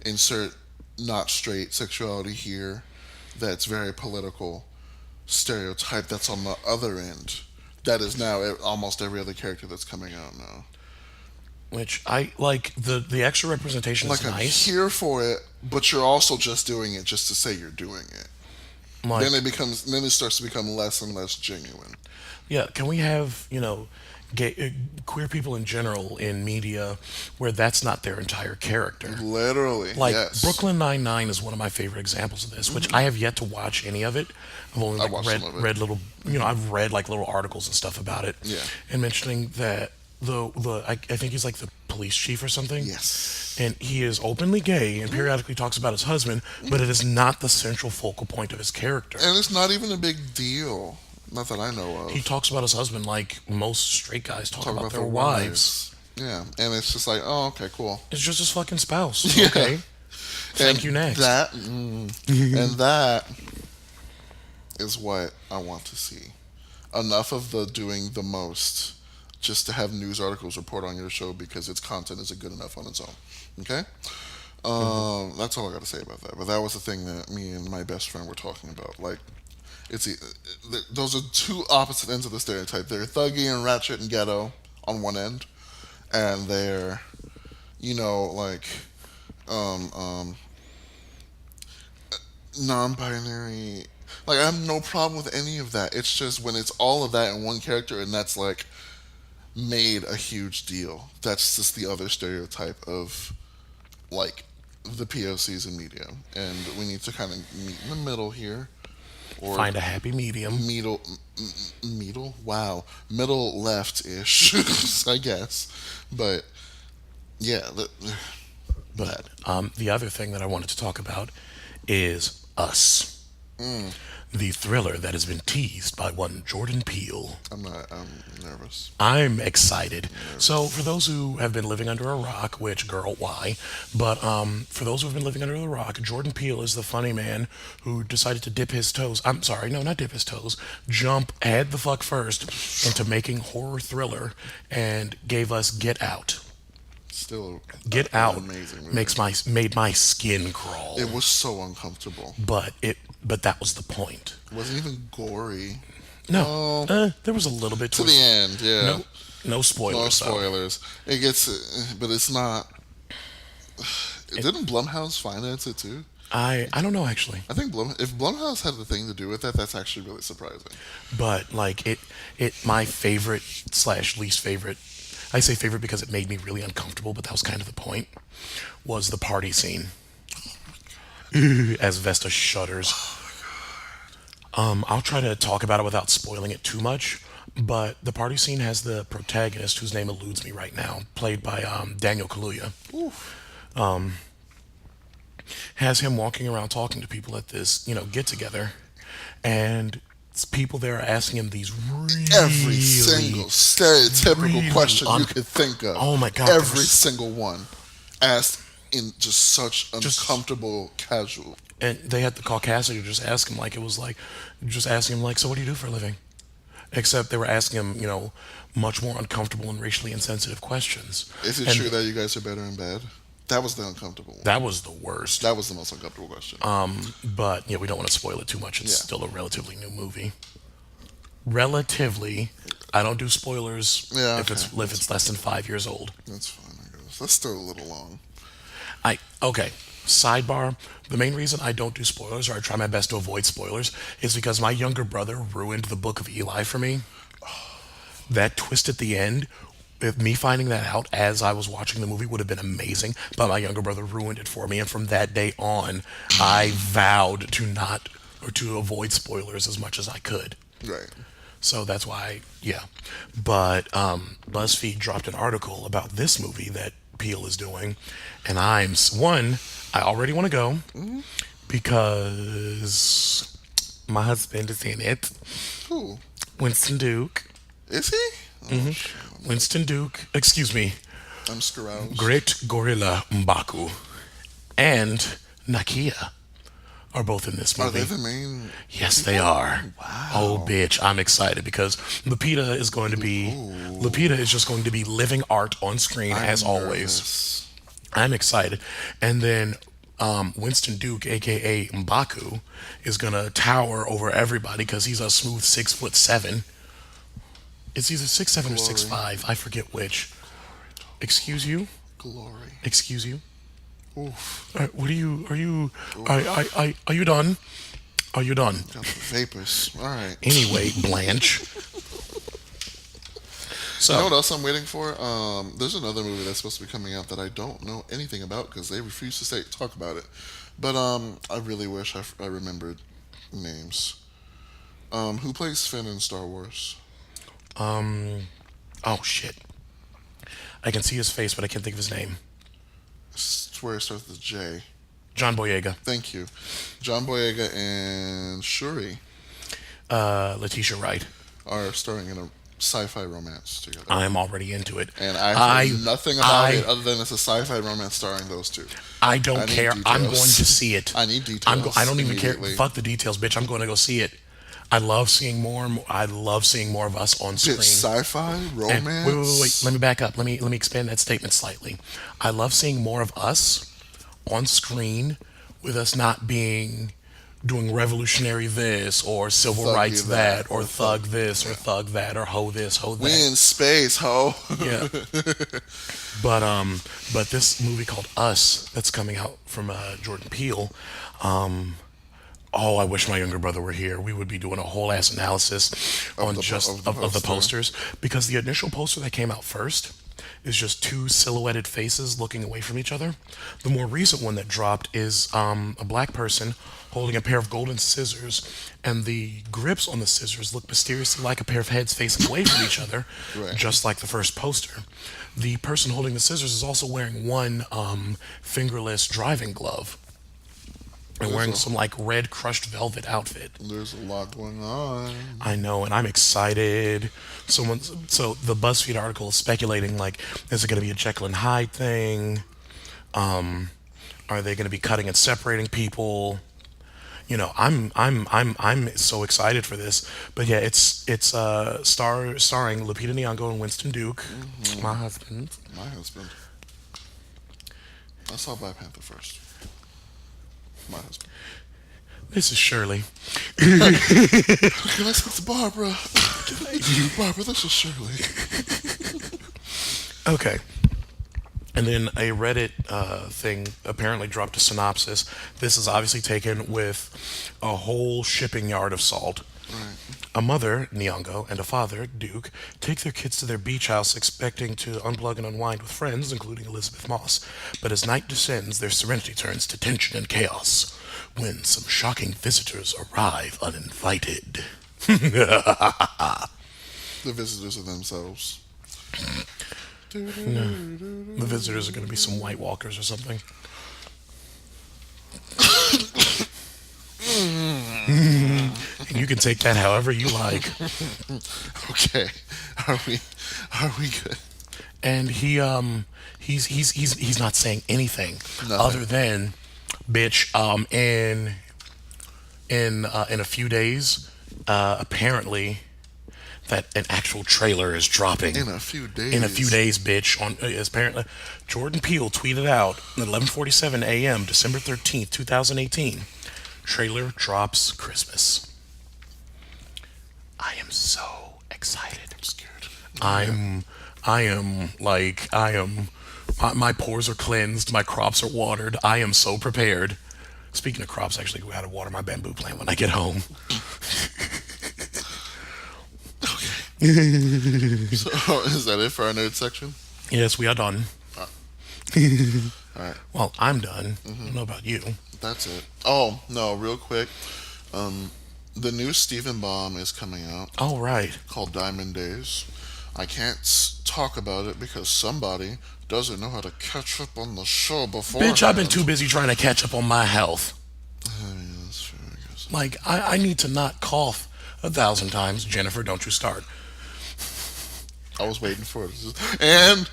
insert not straight sexuality here, that's very political stereotype that's on the other end. That is now almost every other character that's coming out now. Which I like the extra representation Like is I'm nice. here for it, but you're also just doing it just to say you're doing it. Like, Then it starts to become less and less genuine. yeah, can we have, you know, gay, queer people in general in media where that's not their entire character? Literally, Like yes. Brooklyn Nine-Nine is one of my favorite examples of this, which I have yet to watch any of it. I've only like, watched some of it. read little, you know, I've read like little articles and stuff about it. Yeah. And mentioning that I think he's like the police chief or something. Yes. And he is openly gay and periodically talks about his husband, but it is not the central focal point of his character. And it's not even a big deal. Not that I know of. He talks about his husband like most straight guys talk about their wives. Yeah, and it's just like, oh, okay, cool. It's just his fucking spouse. Yeah. Okay. Thank you, next. And that is what I want to see. Enough of the doing the most just to have news articles report on your show because its content isn't good enough on its own. Okay? That's all I got to say about that. But that was the thing that me and my best friend were talking about. Like, those are two opposite ends of the stereotype. They're thuggy and ratchet and ghetto on one end, and they're, like, um, um, non-binary. Like, I have no problem with any of that. It's just when it's all of that in one character, and that's like made a huge deal. That's just the other stereotype of like the POCs in media, and we need to kind of meet in the middle here, or Find a happy medium. middle left ish, I guess. But yeah, But the other thing that I wanted to talk about is Us, the thriller that has been teased by one Jordan Peele. I'm nervous. I'm excited. So, for those who have been living under a rock, which, girl, why? But for those who have been living under the rock, Jordan Peele is the funny man who decided to dip his toes. I'm sorry, no, not dip his toes. Jump head the fuck first into making horror thriller and gave us Get Out. Still, Get an Out amazing movie. made my skin crawl. It was so uncomfortable. But that was the point. It wasn't even gory. No, there was a little bit To the end, yeah. No spoilers. No though. spoilers. It gets, but it's not. Didn't Blumhouse finance it too? I don't know actually, I think if Blumhouse had the thing to do with that, that's actually really surprising. but like it my favorite / least favorite. I say favorite because it made me really uncomfortable, but that was kind of the point. Was the party scene as Vesta shudders. I'll try to talk about it without spoiling it too much. But the party scene has the protagonist, whose name eludes me right now, played by Daniel Kaluuya. Has him walking around talking to people at this, get together, and people there are asking him these Every single stereotypical really question you could think of. Oh my God, Every single one asked in just such uncomfortable, casual. and they had the Caucasian just ask him like it was like, just asking him like, so what do you do for a living? Except they were asking him, much more uncomfortable and racially insensitive questions. Is it And true that you guys are better in bed? That was the uncomfortable one. that was the worst. That was the most uncomfortable question. But we don't want to spoil it too much. It's Yeah. still a relatively new movie. Relatively, I don't do spoilers Yeah, if okay. it's less than 5 years old. That's fine, I guess. That's still a little long. Okay. Sidebar: the main reason I don't do spoilers, or I try my best to avoid spoilers, is because my younger brother ruined the Book of Eli for me. That twist at the end, if me finding that out as I was watching the movie would have been amazing, but my younger brother ruined it for me, and from that day on, I vowed to avoid spoilers as much as I could. Right. So that's why, yeah. But BuzzFeed dropped an article about this movie that Peele is doing, and I already want to go because my husband is in it. Who? Winston Duke. Is he? Oh, shit. Winston Duke, excuse me, I'm scaroused. Great Gorilla M'Baku, and Nakia are both in this Are movie. they the main? Yes, they are. Wow. Oh, bitch, I'm excited because Lupita is just going to be living art on screen as always. Nervous. I'm excited. And then Winston Duke, aka M'Baku, is gonna tower over everybody because he's a smooth 6'7". It's either 6'7" or Glory. 6'5". I forget which. Excuse you? Glory. Excuse you? Oof. What are you? Are you done? Are you done? Got the vapors. All right. Anyway, Blanche. So, You know what else I'm waiting for? There's another movie that's supposed to be coming out that I don't know anything about because they refuse to talk about it. But I really wish I remembered names. Who plays Finn in Star Wars? oh shit. I can see his face, but I can't think of his name. I swear it starts with J. John Boyega. Thank you. John Boyega and Shuri Letitia Wright. are starring in a sci-fi romance together. I'm already into it. And I've heard nothing about it other than it's a sci-fi romance starring those two. I don't I need care. I'm going details. to see it. I need details I don't even care. immediately. Fuck the details, bitch. I'm going to go see it. I love seeing more. I love seeing more of us on It's screen. sci-fi, And wait. romance. Let me back up. Let me expand that statement slightly. I love seeing more of us on screen, with us not being doing revolutionary this or civil Thuggy rights that, that or or thug thug. this or Yeah. thug that or ho this ho We that. in space, ho. Yeah. But this movie called Us that's coming out from Jordan Peele. Oh, I wish my younger brother were here. We would be doing a whole ass analysis of on the po- just of the of the poster. posters, because the initial poster that came out first is just two silhouetted faces looking away from each other. The more recent one that dropped is a black person holding a pair of golden scissors, and the grips on the scissors look mysteriously like a pair of heads facing away from each other, Right. just like the first poster. The person holding the scissors is also wearing one fingerless driving glove and There's wearing a some like red crushed velvet outfit. there's a lot going on. I know, and I'm excited. So the BuzzFeed article is speculating like, is it going to be a Jekyll and Hyde thing? Are they going to be cutting and separating people? I'm so excited for this. But yeah, it's starring Lupita Nyong'o and Winston Duke, my husband. My husband. I saw Black Panther first. My husband. This is Shirley. Can I speak to Barbara? Barbara, this is Shirley. Okay. And then a Reddit thing apparently dropped a synopsis. This is obviously taken with a whole shipping yard of salt. A mother, Nyong'o, and a father, Duke, take their kids to their beach house expecting to unplug and unwind with friends, including Elizabeth Moss. But as night descends, their serenity turns to tension and chaos when some shocking visitors arrive uninvited. The visitors are themselves. The visitors are going to be some White Walkers or something. And you can take that however you like. Okay. Are we good? And he's not saying anything Nothing. other than, bitch, in a few days, apparently that an actual trailer is dropping. In a few days. In a few days, bitch. On apparently, Jordan Peele tweeted out at 11:47 a.m. December 13th, 2018. Trailer drops Christmas. I am so excited. I'm scared. I am. My pores are cleansed. My crops are watered. I am so prepared. Speaking of crops, actually, go out and water my bamboo plant when I get home. So, is that it for our nerd section? Yes, we are done. Alright, Well, I'm done. I don't know about you. that's it. Oh, no, real quick. The new Stephen Bomb is coming out All right. called Diamond Days. I can't talk about it because somebody doesn't know how to catch up on the show before. Bitch, I've been too busy trying to catch up on my health. That's true, I guess. Like, I need to not cough 1,000 times. Jennifer, don't you start. I was waiting for it. And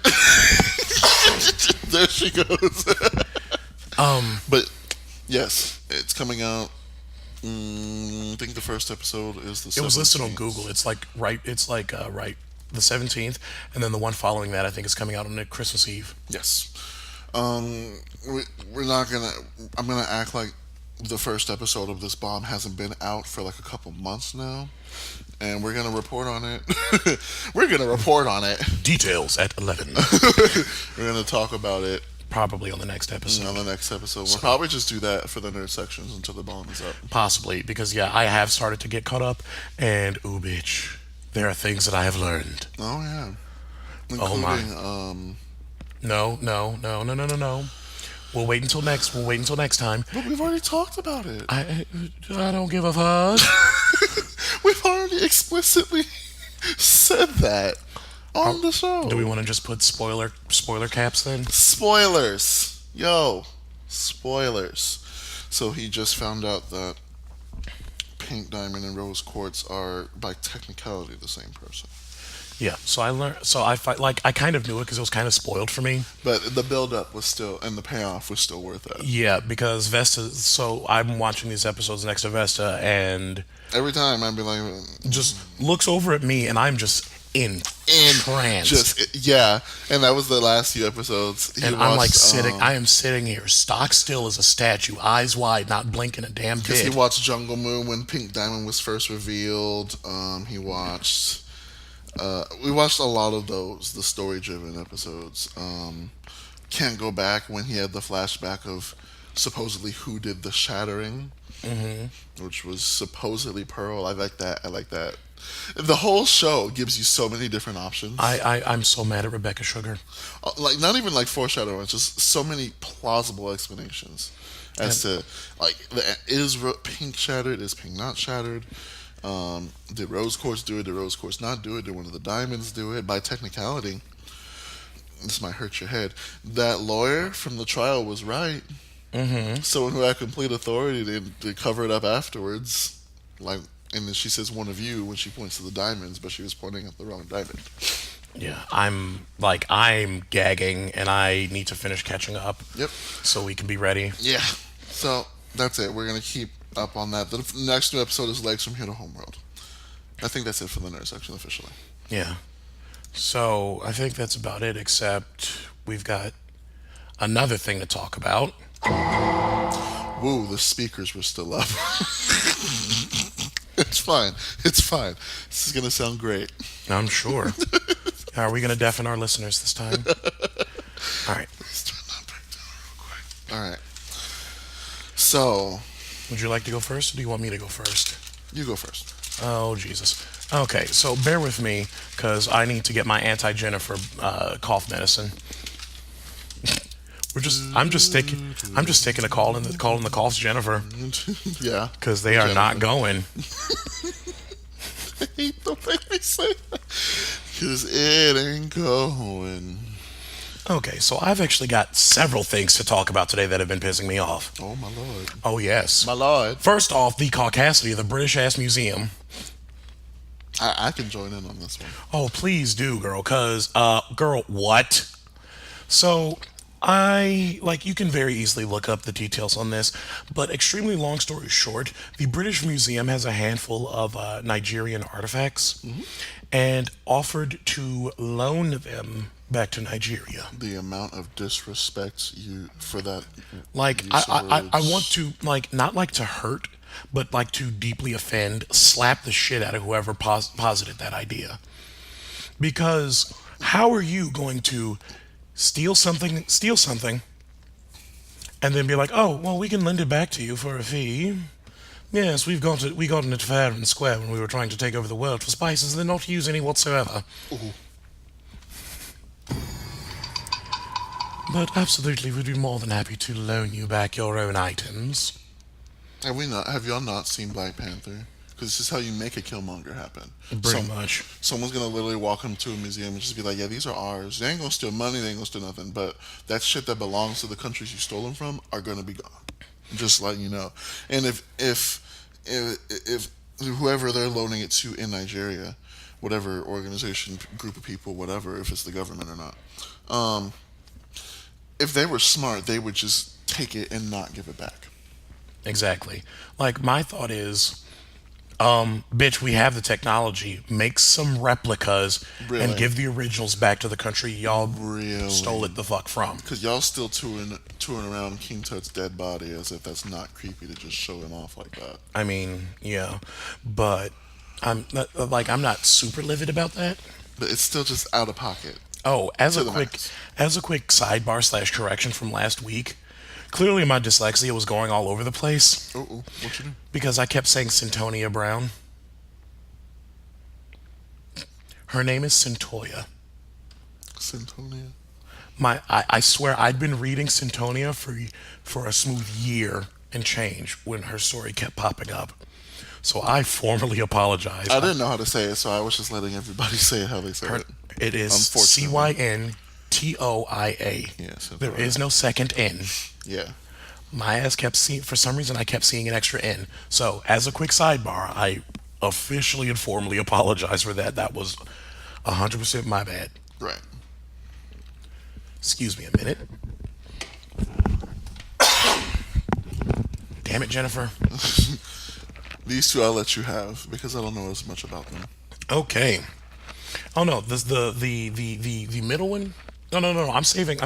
there she goes. But yes, it's coming out. I think the first episode is the. It was listed on 17th. Google. It's like right. It's like right the 17th, and then the one following that I think is coming out on Christmas Eve. Yes. We're not gonna. I'm gonna act like the first episode of this bomb hasn't been out for like a couple months now, and we're gonna report on it. We're gonna report on it. Details at 11. We're gonna talk about it Probably on the next episode. on the next episode. We'll probably just do that for the nerd sections until the bomb is up. Possibly, because yeah, I have started to get caught up, and ooh, bitch, there are things that I have learned. Oh yeah, Oh, my. including No. We'll wait until next. We'll wait until next time. But we've already talked about it. I don't give a fuck. We've already explicitly said that on the show. Do we want to just put spoiler caps then? Spoilers. Yo. Spoilers. So he just found out that Pink Diamond and Rose Quartz are, by technicality, the same person. Yeah, so I learned. So I fight like I kind of knew it because it was kind of spoiled for me. But the build up was still, and the payoff was still worth it. Yeah, because Vesta. So I'm watching these episodes next to Vesta, and Every time I'd be like, just looks over at me, and I'm just in and trance. yeah. And that was the last few episodes. And I'm like sitting. I am sitting here, stock still as a statue, eyes wide, not blinking a damn Because he bit. watched Jungle Moon when Pink Diamond was first revealed. He watched. We watched a lot of those, the story-driven episodes. Can't Go Back when he had the flashback of supposedly who did the shattering, which was supposedly Pearl. I like that. I like that. The whole show gives you so many different options. I'm so mad at Rebecca Sugar. Like not even like foreshadowing, just so many plausible explanations as to like is Pink shattered? Is Pink not shattered? Did Rose Quartz do it? Did Rose Quartz not do it? Did one of the diamonds do it? By technicality, this might hurt your head. That lawyer from the trial was right. Someone who had complete authority to cover it up afterwards. Like, and then she says one of you when she points to the diamonds, but she was pointing at the wrong diamond. Yeah, I'm gagging, and I need to finish catching up. Yep. So we can be ready. Yeah. So that's it. We're gonna keep up on that. The next new episode is Legs from Here to Homeworld. I think that's it for the nerd section officially. Yeah. So I think that's about it. Except we've got another thing to talk about. Woo, the speakers were still up. It's fine. It's fine. This is gonna sound great. I'm sure. Are we going to deafen our listeners this time? All right. Let's turn that back down real quick. All right. So, Would you like to go first, or do you want me to go first? you go first. Oh, Jesus. Okay, so bear with me, because I need to get my anti-Jennifer cough medicine. I'm just taking a call in the coughs Jennifer, Yeah. because they are not going. I hate the way they say that. Because it ain't going. Okay, so I've actually got several things to talk about today that have been pissing me off. Oh, my lord. Oh, yes. My lord. First off, the caucasity of the British-ass museum. I can join in on this one. Oh, please do, girl, because, girl, what? So, you can very easily look up the details on this, but extremely long story short, the British Museum has a handful of Nigerian artifacts and offered to loan them back to Nigeria. The amount of disrespect you for that. Like, use of I words. want to, like, not like to hurt, but like to deeply offend, slap the shit out of whoever posited that idea. Because how are you going to steal something, and then be like, oh, well, we can lend it back to you for a fee. Yes, we got it fair and square when we were trying to take over the world for spices, and then not use any whatsoever. But absolutely, we'd be more than happy to loan you back your own items. Have y'all not seen Black Panther? Because this is how you make a Killmonger happen. Pretty much. Someone's gonna literally walk into a museum and just be like, "Yeah, these are ours. They ain't gonna steal money. They ain't gonna steal nothing. But that shit that belongs to the countries you stole them from are gonna be gone." Just letting you know. And if whoever they're loaning it to in Nigeria, whatever organization, group of people, whatever, if it's the government or not, if they were smart, they would just take it and not give it back. Exactly. Like, my thought is, bitch, we have the technology. Make some replicas Really? and give the originals back to the country y'all Really? stole it the fuck from. Because y'all still touring around King Tut's dead body as if that's not creepy to just show him off like that. I mean, yeah, but I'm not super livid about that. But it's still just out of pocket. Oh, To the max. as a quick sidebar / correction from last week, clearly my dyslexia was going all over the place Oh, what you do? because I kept saying Centonia Brown. Her name is Centoya. Centonia? I swear I'd been reading Centonia for a smooth year and change when her story kept popping up. So I formally apologize. I didn't know how to say it, so I was just letting everybody say it how they say it. It is Unfortunately. Cyntoia. Yes, There is no second N. Yeah. My ass kept seeing, for some reason, I kept seeing an extra N. So, as a quick sidebar, I officially and formally apologize for that. That was 100% my bad. Right. Excuse me a minute. Damn it, Jennifer. These two I'll let you have because I don't know as much about them. Okay. Oh no, this the middle one. No. I'm saving.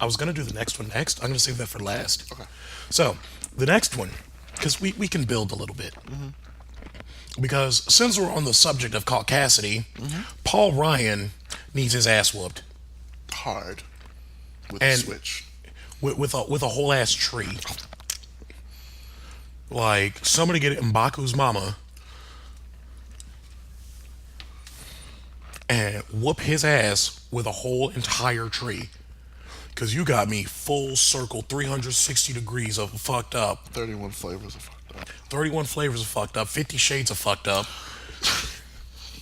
I was gonna do the next one next. I'm gonna save that for last. Okay. So the next one, because we can build a little bit. Because since we're on the subject of caucasity, Paul Ryan needs his ass whooped Hard. With And- the Switch. with a whole ass tree. Like somebody get M'Baku's mama and whoop his ass with a whole entire tree. Cause you got me full circle 360 degrees of fucked up. 31 flavors of fucked up. 31 flavors of fucked up, 50 shades of fucked up.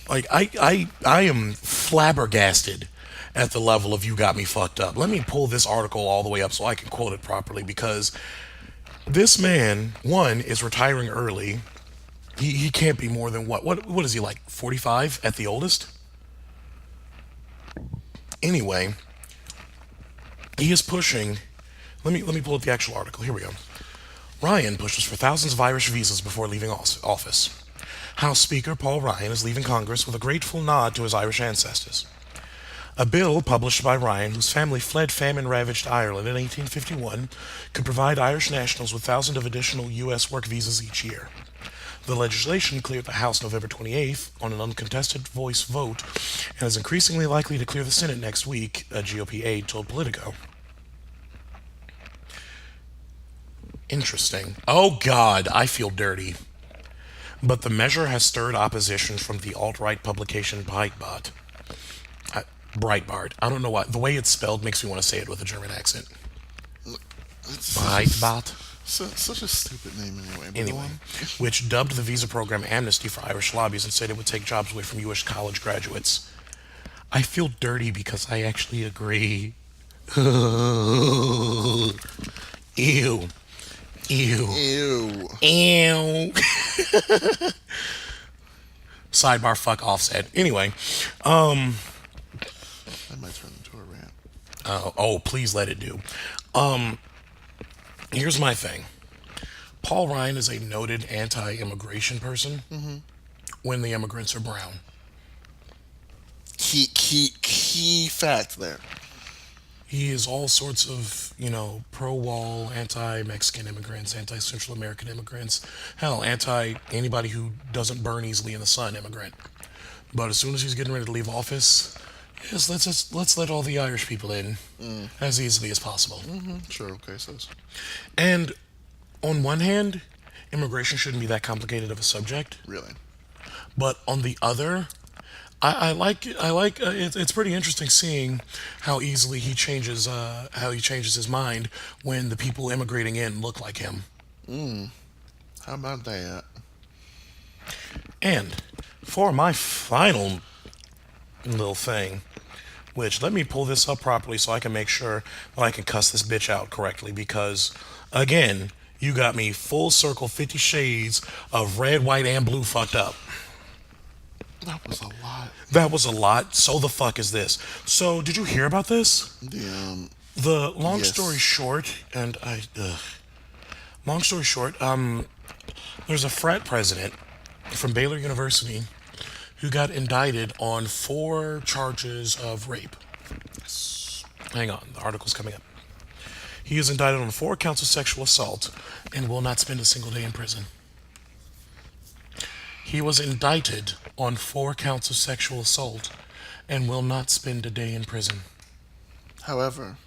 Like I am flabbergasted at the level of you got me fucked up. Let me pull this article all the way up so I can quote it properly because this man, one, is retiring early. He can't be more than what is he, like 45 at the oldest? Anyway, he is pushing. Let me pull up the actual article. Here we go. Ryan pushes for thousands of Irish visas before leaving office. House Speaker Paul Ryan is leaving Congress with a grateful nod to his Irish ancestors. A bill published by Ryan, whose family fled famine-ravaged Ireland in 1851, could provide Irish nationals with thousands of additional U.S. work visas each year. The legislation cleared the House November 28th on an uncontested voice vote and is increasingly likely to clear the Senate next week, a GOP aide told Politico. Interesting. Oh God, I feel dirty. But the measure has stirred opposition from the alt-right publication Breitbart. Breitbart. I don't know why. The way it's spelled makes me want to say it with a German accent. It's Breitbart. such a stupid name anyway. But go Anyway, on. which dubbed the visa program amnesty for Irish lobbies and said it would take jobs away from U.S. college graduates. I feel dirty because I actually agree. Ew. Ew. Ew. Ew. Sidebar, fuck Offset. Anyway, That might turn into a rant. oh, please let it do. Here's my thing. Paul Ryan is a noted anti-immigration person when the immigrants are brown. Key fact there. He is all sorts of, pro-wall, anti-Mexican immigrants, anti-Central American immigrants. Hell, anti-anybody who doesn't burn easily in the sun immigrant. But as soon as he's getting ready to leave office, yes, let's let all the Irish people in as easily as possible. Sure, okay, sis. And on one hand, immigration shouldn't be that complicated of a subject. Really. But on the other, I like it's pretty interesting seeing how easily he changes his mind when the people immigrating in look like him. How about that? And for my final little thing, which let me pull this up properly so I can make sure that I can cuss this bitch out correctly because again, you got me full circle 50 shades of red, white, and blue fucked up. That was a lot. That was a lot. So the fuck is this? So did you hear about this? The long Yes. story short, long story short, there's a frat president from Baylor University who got indicted on 4 charges of rape. Hang on, the article's coming up. He is indicted on 4 counts of sexual assault and will not spend a single day in prison. He was indicted on 4 counts of sexual assault and will not spend a day in prison. However,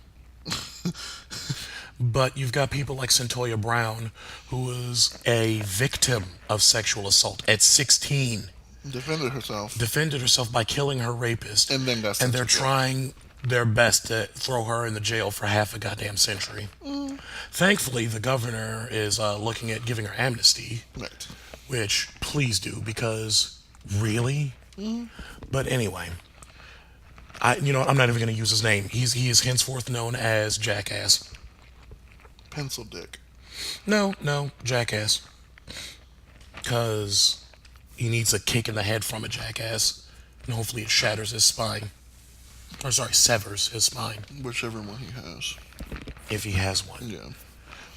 But you've got people like Centoya Brown, who was a victim of sexual assault at 16, defended herself. defended herself by killing her rapist, And then got sent they're to jail. trying their best to throw her in the jail for half a goddamn century. Thankfully, the governor is looking at giving her amnesty, Right. which please do because really. But anyway, I'm not even going to use his name. He is henceforth known as Jackass. Pencil dick. No, Jackass. Because he needs a kick in the head from a jackass. and hopefully it shatters his spine. Or sorry, severs his spine Whichever one he has. if he has one. Yeah.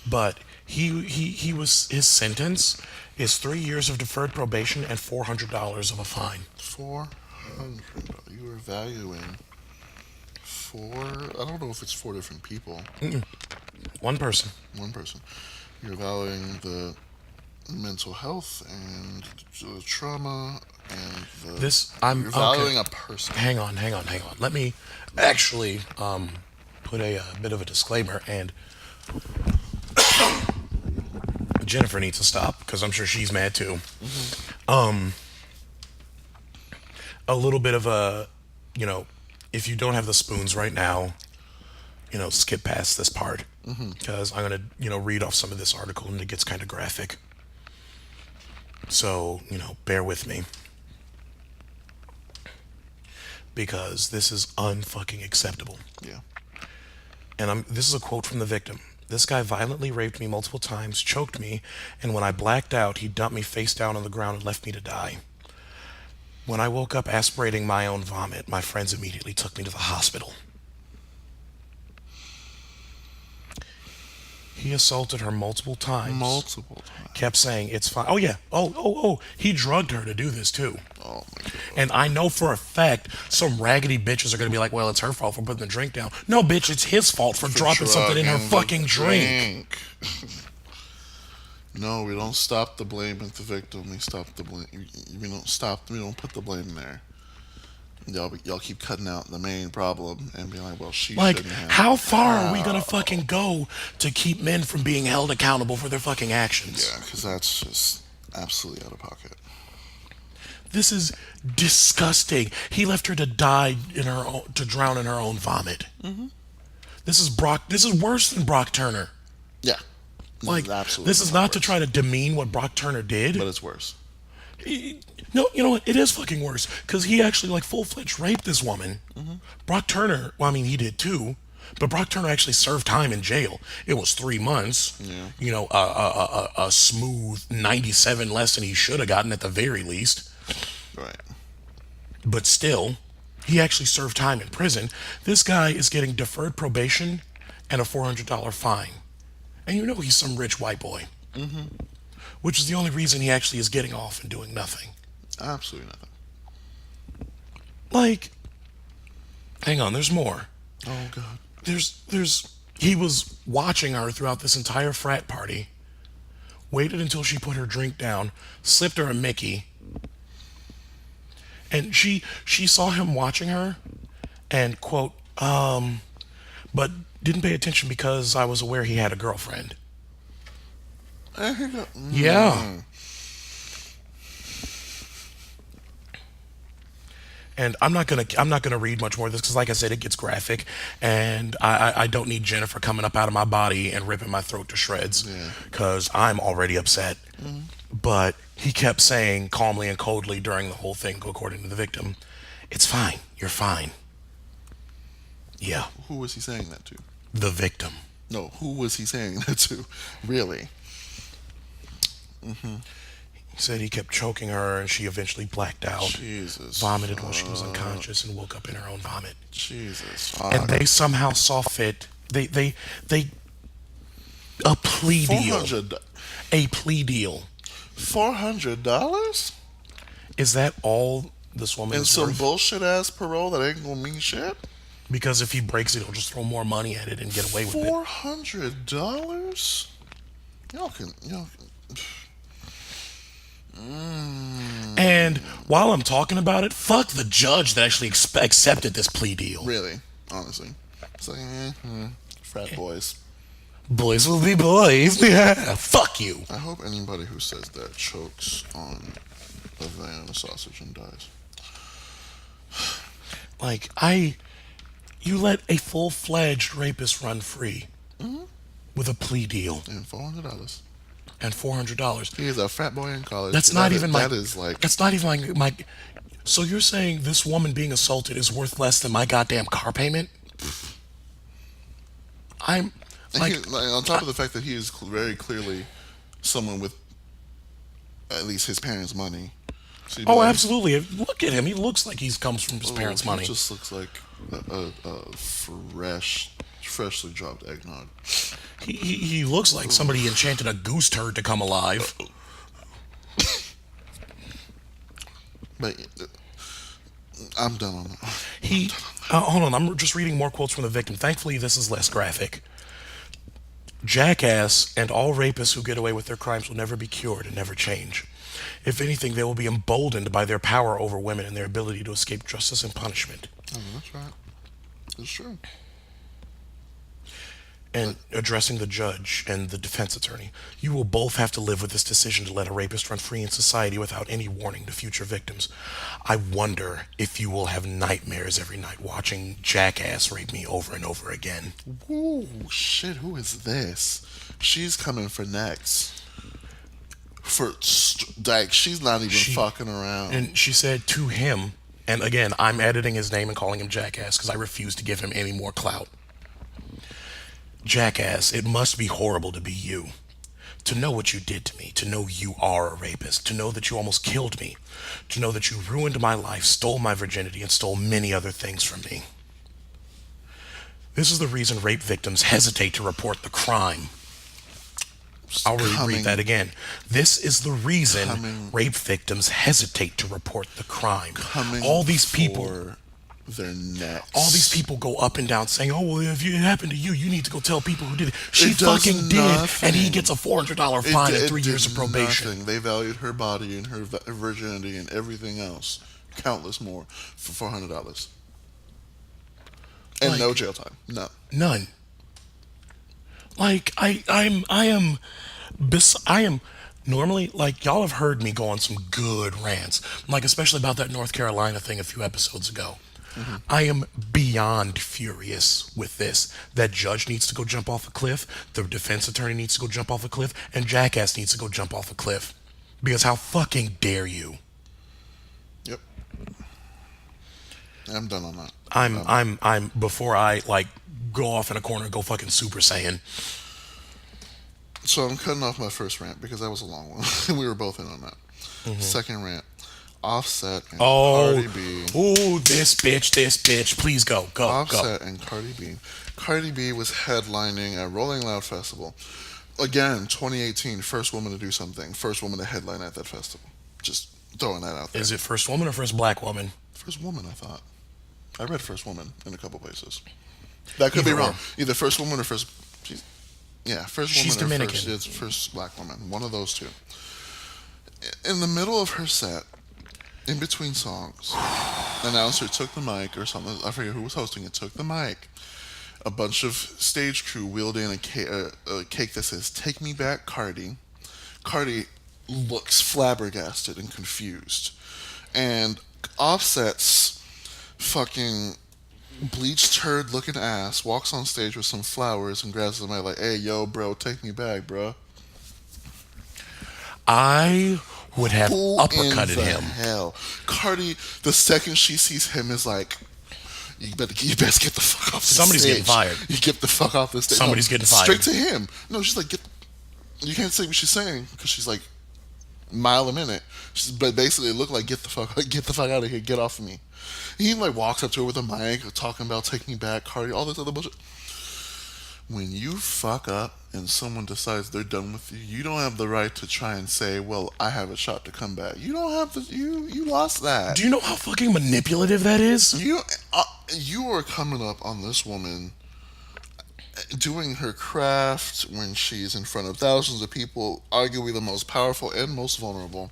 But he was his sentence is 3 years of deferred probation and $400 of a fine. 400. You are valuing four. I don't know if it's four different people. One person. One person. You're valuing the mental health and the trauma and the. This I'm You're valuing okay. a person. Hang on. Let me actually put a bit of a disclaimer, and Jennifer needs to stop because I'm sure she's mad too. A little bit of a, you know, if you don't have the spoons right now, skip past this part because I'm gonna, read off some of this article and it gets kind of graphic. So, bear with me because this is unfucking acceptable. Yeah. And this is a quote from the victim. This guy violently raped me multiple times, choked me, and when I blacked out, he dumped me face down on the ground and left me to die. When I woke up aspirating my own vomit, my friends immediately took me to the hospital. He assaulted her multiple times. Multiple times. Kept saying, it's fine. Oh, yeah. Oh. He drugged her to do this, too. Oh my god. And I know for a fact some raggedy bitches are going to be like, well, it's her fault for putting the drink down. No, bitch, it's his fault for dropping something in her drugging the fucking drink. No, we don't stop the blame at the victim. We stop the blame. We don't stop. We don't put the blame there. Y'all keep cutting out the main problem and being like, well, she Like, shouldn't have. how far are we going to fucking go to keep men from being held accountable for their fucking actions? Yeah, because that's just absolutely out of pocket. This is disgusting. He left her to die to drown in her own vomit. This is worse than Brock Turner. Yeah. Like, Absolutely this is not to worse. try to demean what Brock Turner did. But it's worse. No, you know what? It is fucking worse because he actually like full-fledged raped this woman. Brock Turner, well, I mean, he did too, but Brock Turner actually served time in jail. It was 3 months. Yeah. A smooth 97 less than he should have gotten at the very least. Right. But still, he actually served time in prison. This guy is getting deferred probation and a $400 fine. And you know he's some rich white boy. Which is the only reason he actually is getting off and doing nothing. Absolutely nothing. Like, hang on, there's more. Oh god. He was watching her throughout this entire frat party, waited until she put her drink down, slipped her a Mickey, and she saw him watching her and quote, but didn't pay attention because I was aware he had a girlfriend. Yeah. And I'm not gonna read much more of this because, like I said, it gets graphic, and I don't need Jennifer coming up out of my body and ripping my throat to shreds Yeah. because I'm already upset. But he kept saying calmly and coldly during the whole thing, according to the victim, "It's fine. You're fine." Yeah, Who was he saying that to? the victim. No, who was he saying that to? Really? He said he kept choking her, and she eventually blacked out, Jesus. vomited while she was unconscious, and woke up in her own vomit. Jesus. And they somehow saw fit. They a plea deal. A plea deal. $400? Is that all this woman And is some worth? bullshit ass parole that ain't gonna mean shit? Because if he breaks it, he'll just throw more money at it and get away with it. $400? Y'all can. And while I'm talking about it, fuck the judge that actually accepted this plea deal. Really, honestly. It's like, frat boys. Boys will be boys. Yeah, fuck you. I hope anybody who says that chokes on a Vienna sausage and dies. Like, you let a full-fledged rapist run free with a plea deal And $400. and $400. He is a frat boy in college. That's not even my. That is like. That's not even my. So you're saying this woman being assaulted is worth less than my goddamn car payment? I'm like, On top of the fact that he is very clearly someone with at least his parents' money, See, Oh, like, absolutely. Look at him. He looks like he comes from his parents' he money. just looks like a freshly dropped eggnog. He looks like somebody enchanted a goose turd to come alive. But I'm done on that. Hold on, I'm just reading more quotes from the victim. Thankfully, this is less graphic. Jackass and all rapists who get away with their crimes will never be cured and never change. If anything, they will be emboldened by their power over women and their ability to escape justice and punishment. I mean, that's right. It's true. And addressing the judge and the defense attorney, you will both have to live with this decision to let a rapist run free in society without any warning to future victims. I wonder if you will have nightmares every night watching Jackass rape me over and over again. Ooh, shit, who is this? She's coming for next. Like, she's not even fucking around. And she said to him, and again, I'm editing his name and calling him Jackass because I refuse to give him any more clout. Jackass, it must be horrible to be you. To know what you did to me, to know you are a rapist, to know that you almost killed me, to know that you ruined my life, stole my virginity, and stole many other things from me. This is the reason rape victims hesitate to report the crime. I'll reread that again. This is the reason rape victims hesitate to report the crime. All these people, their necks. all these people go up and down saying, "Oh, well, if it happened to you, you need to go tell people who did it." She fucking did, and he gets a $400 fine and 3 years of probation. Nothing. They valued her body and her virginity and everything else, countless more, for $400, and Like, no jail time. None. Like I am normally, like, y'all have heard me go on some good rants, like especially about that North Carolina thing a few episodes ago. Mm-hmm. I am beyond furious with this. That judge needs to go jump off a cliff, the defense attorney needs to go jump off a cliff, and Jackass needs to go jump off a cliff. Because how fucking dare you? Yep. I'm done on that. I'm before I like go off in a corner and go fucking Super Saiyan. So I'm cutting off my first rant because that was a long one. We were both in on that. Mm-hmm. Second rant. Offset and Cardi B. Oh, this bitch. Please go. Offset and Cardi B. Cardi B was headlining at Rolling Loud Festival. Again, 2018, first woman to do something. First woman to headline at that festival. Just throwing that out there. Is it first woman or first black woman? First woman, I thought. I read first woman in a couple places. That could be wrong. Either first woman or first... first woman She's or Dominican. first black woman. One of those two. In the middle of her set, in between songs, the announcer took the mic or something. I forget who was hosting it. Took the mic. A bunch of stage crew wheeled in a cake that says, "Take me back, Cardi." Cardi looks flabbergasted and confused. And Offset's fucking bleached turd looking ass walks on stage with some flowers and grabs the mic like, "Hey, yo, bro, take me back, bro." I would have Who uppercutted in the him. hell? Cardi, the second she sees him, is like, you best get the fuck off the Somebody's stage. getting fired. You get the fuck off the stage. Somebody's getting fired. Straight to him. No, she's like, you can't say what she's saying because she's like mile a minute. But basically, it looked like, get the fuck out of here, get off of me. He like walks up to her with a mic, talking about "Take me back, Cardi," all this other bullshit. When you fuck up and someone decides they're done with you, you don't have the right to try and say, "Well, I have a shot to come back." You don't have to. You lost that. Do you know how fucking manipulative that is? You are coming up on this woman doing her craft when she's in front of thousands of people, arguably the most powerful and most vulnerable,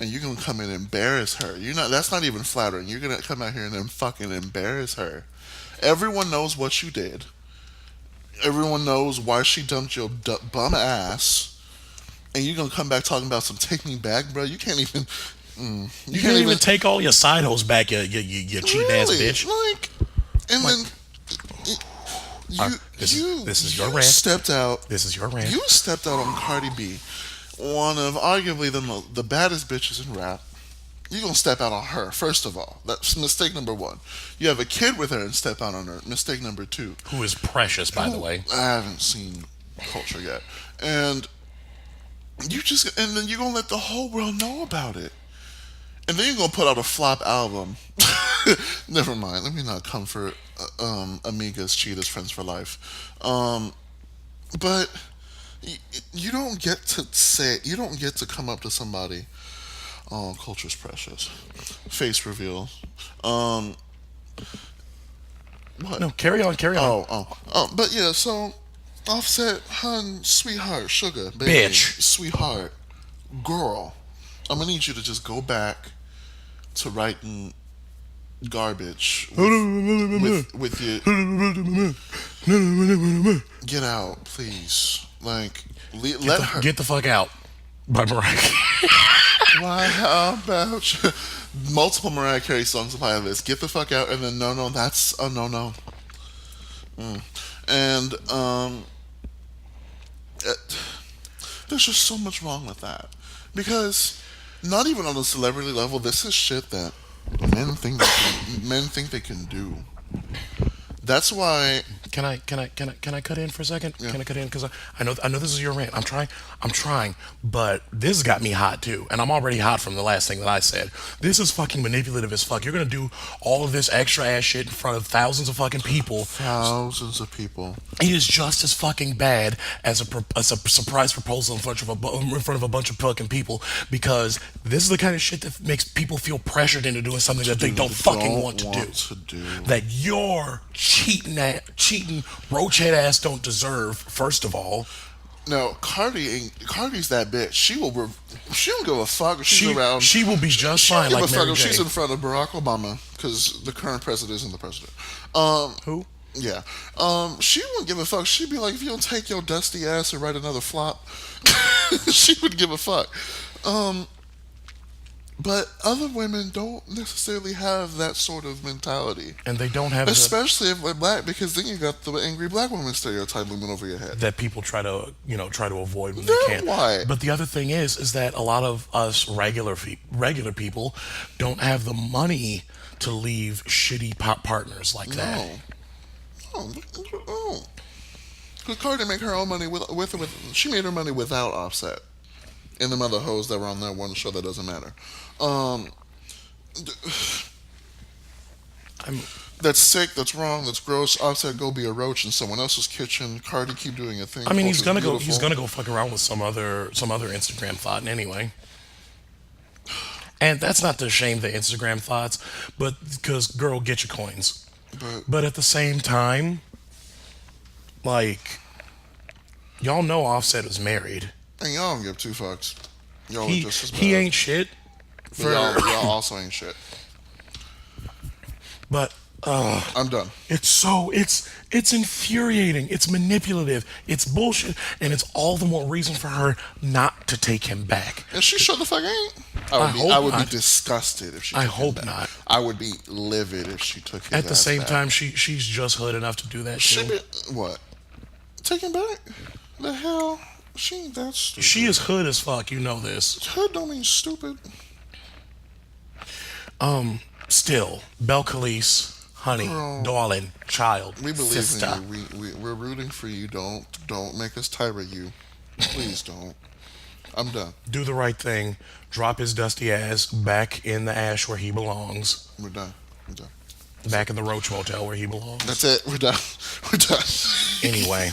and you're gonna come in and embarrass her. That's not even flattering. You're gonna come out here and then fucking embarrass her. Everyone knows what you did. Everyone knows why she dumped your bum ass, and you're gonna come back talking about some "take me back," bro. You can't even. You can't even take all your side hoes back, you cheap ass bitch. This is your rant. Stepped out. This is your rant. You stepped out on Cardi B, one of arguably the baddest bitches in rap. You're gonna step out on her, first of all. That's mistake number one. You have a kid with her and step out on her. Mistake number two. Who is precious, by the way. I haven't seen Culture yet. And then you're gonna let the whole world know about it. And then you're gonna put out a flop album. Never mind. Let me not comfort amigas, cheetahs, friends for life. But you don't get to say. You don't get to come up to somebody. Oh, culture's precious. Face reveal. What? No, carry on, carry on. But yeah, so Offset, hun, sweetheart, sugar, baby, Bitch. sweetheart, girl, I'm gonna need you to just go back to writing garbage with your get out, please. Like, let her Get the fuck out by Mariah Carey. Why? How about you? Multiple Mariah Carey songs apply to this. Get the fuck out, and then no, that's a no. And there's just so much wrong with that, because not even on a celebrity level, this is shit that men think they can do. That's why. Can I cut in for a second? Yeah. Can I cut in? Because I know this is your rant. I'm trying, but this got me hot too, and I'm already hot from the last thing that I said. This is fucking manipulative as fuck. You're gonna do all of this extra ass shit in front of thousands of fucking people. Thousands of people. It is just as fucking bad as a surprise proposal in front of a bunch of fucking people, because this is the kind of shit that makes people feel pressured into doing something that they don't fucking want to do. That your cheating roach head ass don't deserve. First of all, no, Cardi's that bitch. She don't give a fuck if she's around. She will be just fine. She don't Like give a fuck Mary if J. she's in front of Barack Obama, because the current president isn't the president. Who? Yeah. She wouldn't give a fuck. She'd be like, if you don't take your dusty ass and write another flop, she wouldn't give a fuck. But other women don't necessarily have that sort of mentality. And they don't have especially if they're black, because then you got the angry black woman stereotype looming over your head. That people try to avoid when they can. Why? But the other thing is that a lot of us regular people don't have the money to leave shitty partners like that. No. Because Cardi made her own money with she made her money without Offset and them other hoes that were on that one show that doesn't matter. That's sick. That's wrong. That's gross. Offset go be a roach in someone else's kitchen. Cardi keep doing a thing. I mean, he's gonna go fuck around with some other Instagram thought anyway. And that's not to shame the Instagram thoughts, but because girl, get your coins. But at the same time, like, y'all know Offset is married. And y'all don't give two fucks. Y'all are just as bad. He ain't shit. Y'all also ain't shit. But I'm done. It's infuriating. It's manipulative. It's bullshit, and it's all the more reason for her not to take him back. And she sure the fuck ain't. I would be disgusted if she. I hope not. I would be livid if she took his At the same back. time, she's just hood enough to do that too. What? Take him back? The hell? She ain't that stupid. She is hood as fuck. You know this. Hood don't mean stupid. Still, Belcalis, honey, Girl, darling, child, we believe sister. in you. We're rooting for you. Don't make us tire you. Please don't. I'm done. Do the right thing. Drop his dusty ass back in the ash where he belongs. We're done. Back in the Roach Motel where he belongs. That's it. We're done. We're done. Anyway.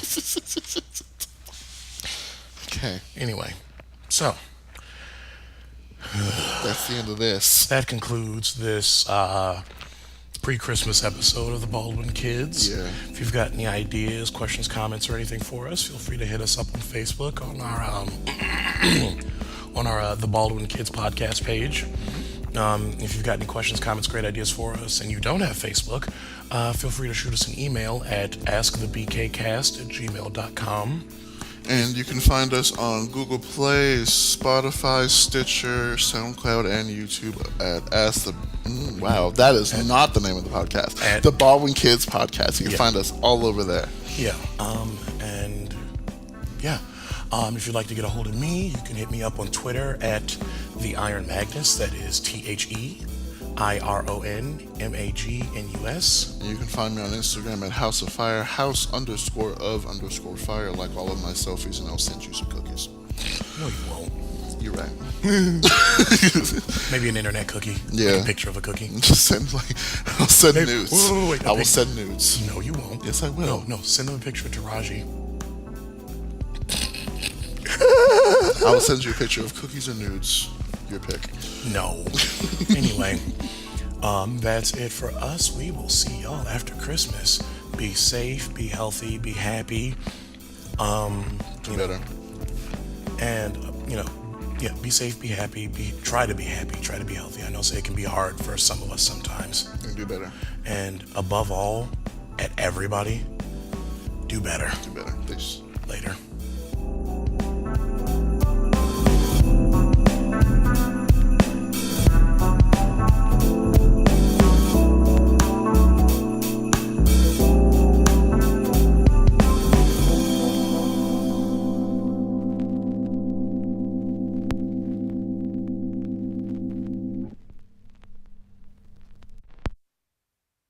Okay. Anyway. So. That's the end of this. That concludes this pre-Christmas episode of the Baldwin Kids. Yeah. If you've got any ideas, questions, comments, or anything for us, feel free to hit us up on Facebook on our the Baldwin Kids podcast page. If you've got any questions, comments, great ideas for us, and you don't have Facebook, feel free to shoot us an email at askthebkcast@gmail.com. And you can find us on Google Play, Spotify, Stitcher, SoundCloud, and YouTube at Ask the... wow, that is not the name of the podcast. The Baldwin Kids Podcast. You can find us all over there. Yeah. If you'd like to get a hold of me, you can hit me up on Twitter at The Iron Magnus. That is TheIronMagnus. And you can find me on Instagram at House of Fire, house_of_fire, like all of my selfies, and I'll send you some cookies. No, you won't. You're right. Maybe an internet cookie. Yeah. Like a picture of a cookie. Just send I'll send Wait, nudes. wait, I will send nudes. No, you won't. Yes, I will. No, send them a picture of Taraji. I will send you a picture of cookies or nudes. Your pick. No. Anyway, that's it for us. We will see y'all after Christmas. Be safe, be healthy, be happy. Do better. And yeah, be safe, be happy, try to be happy, try to be healthy. I know it can be hard for some of us sometimes. And do better. And above all, at everybody, do better. Do better. Peace. Later.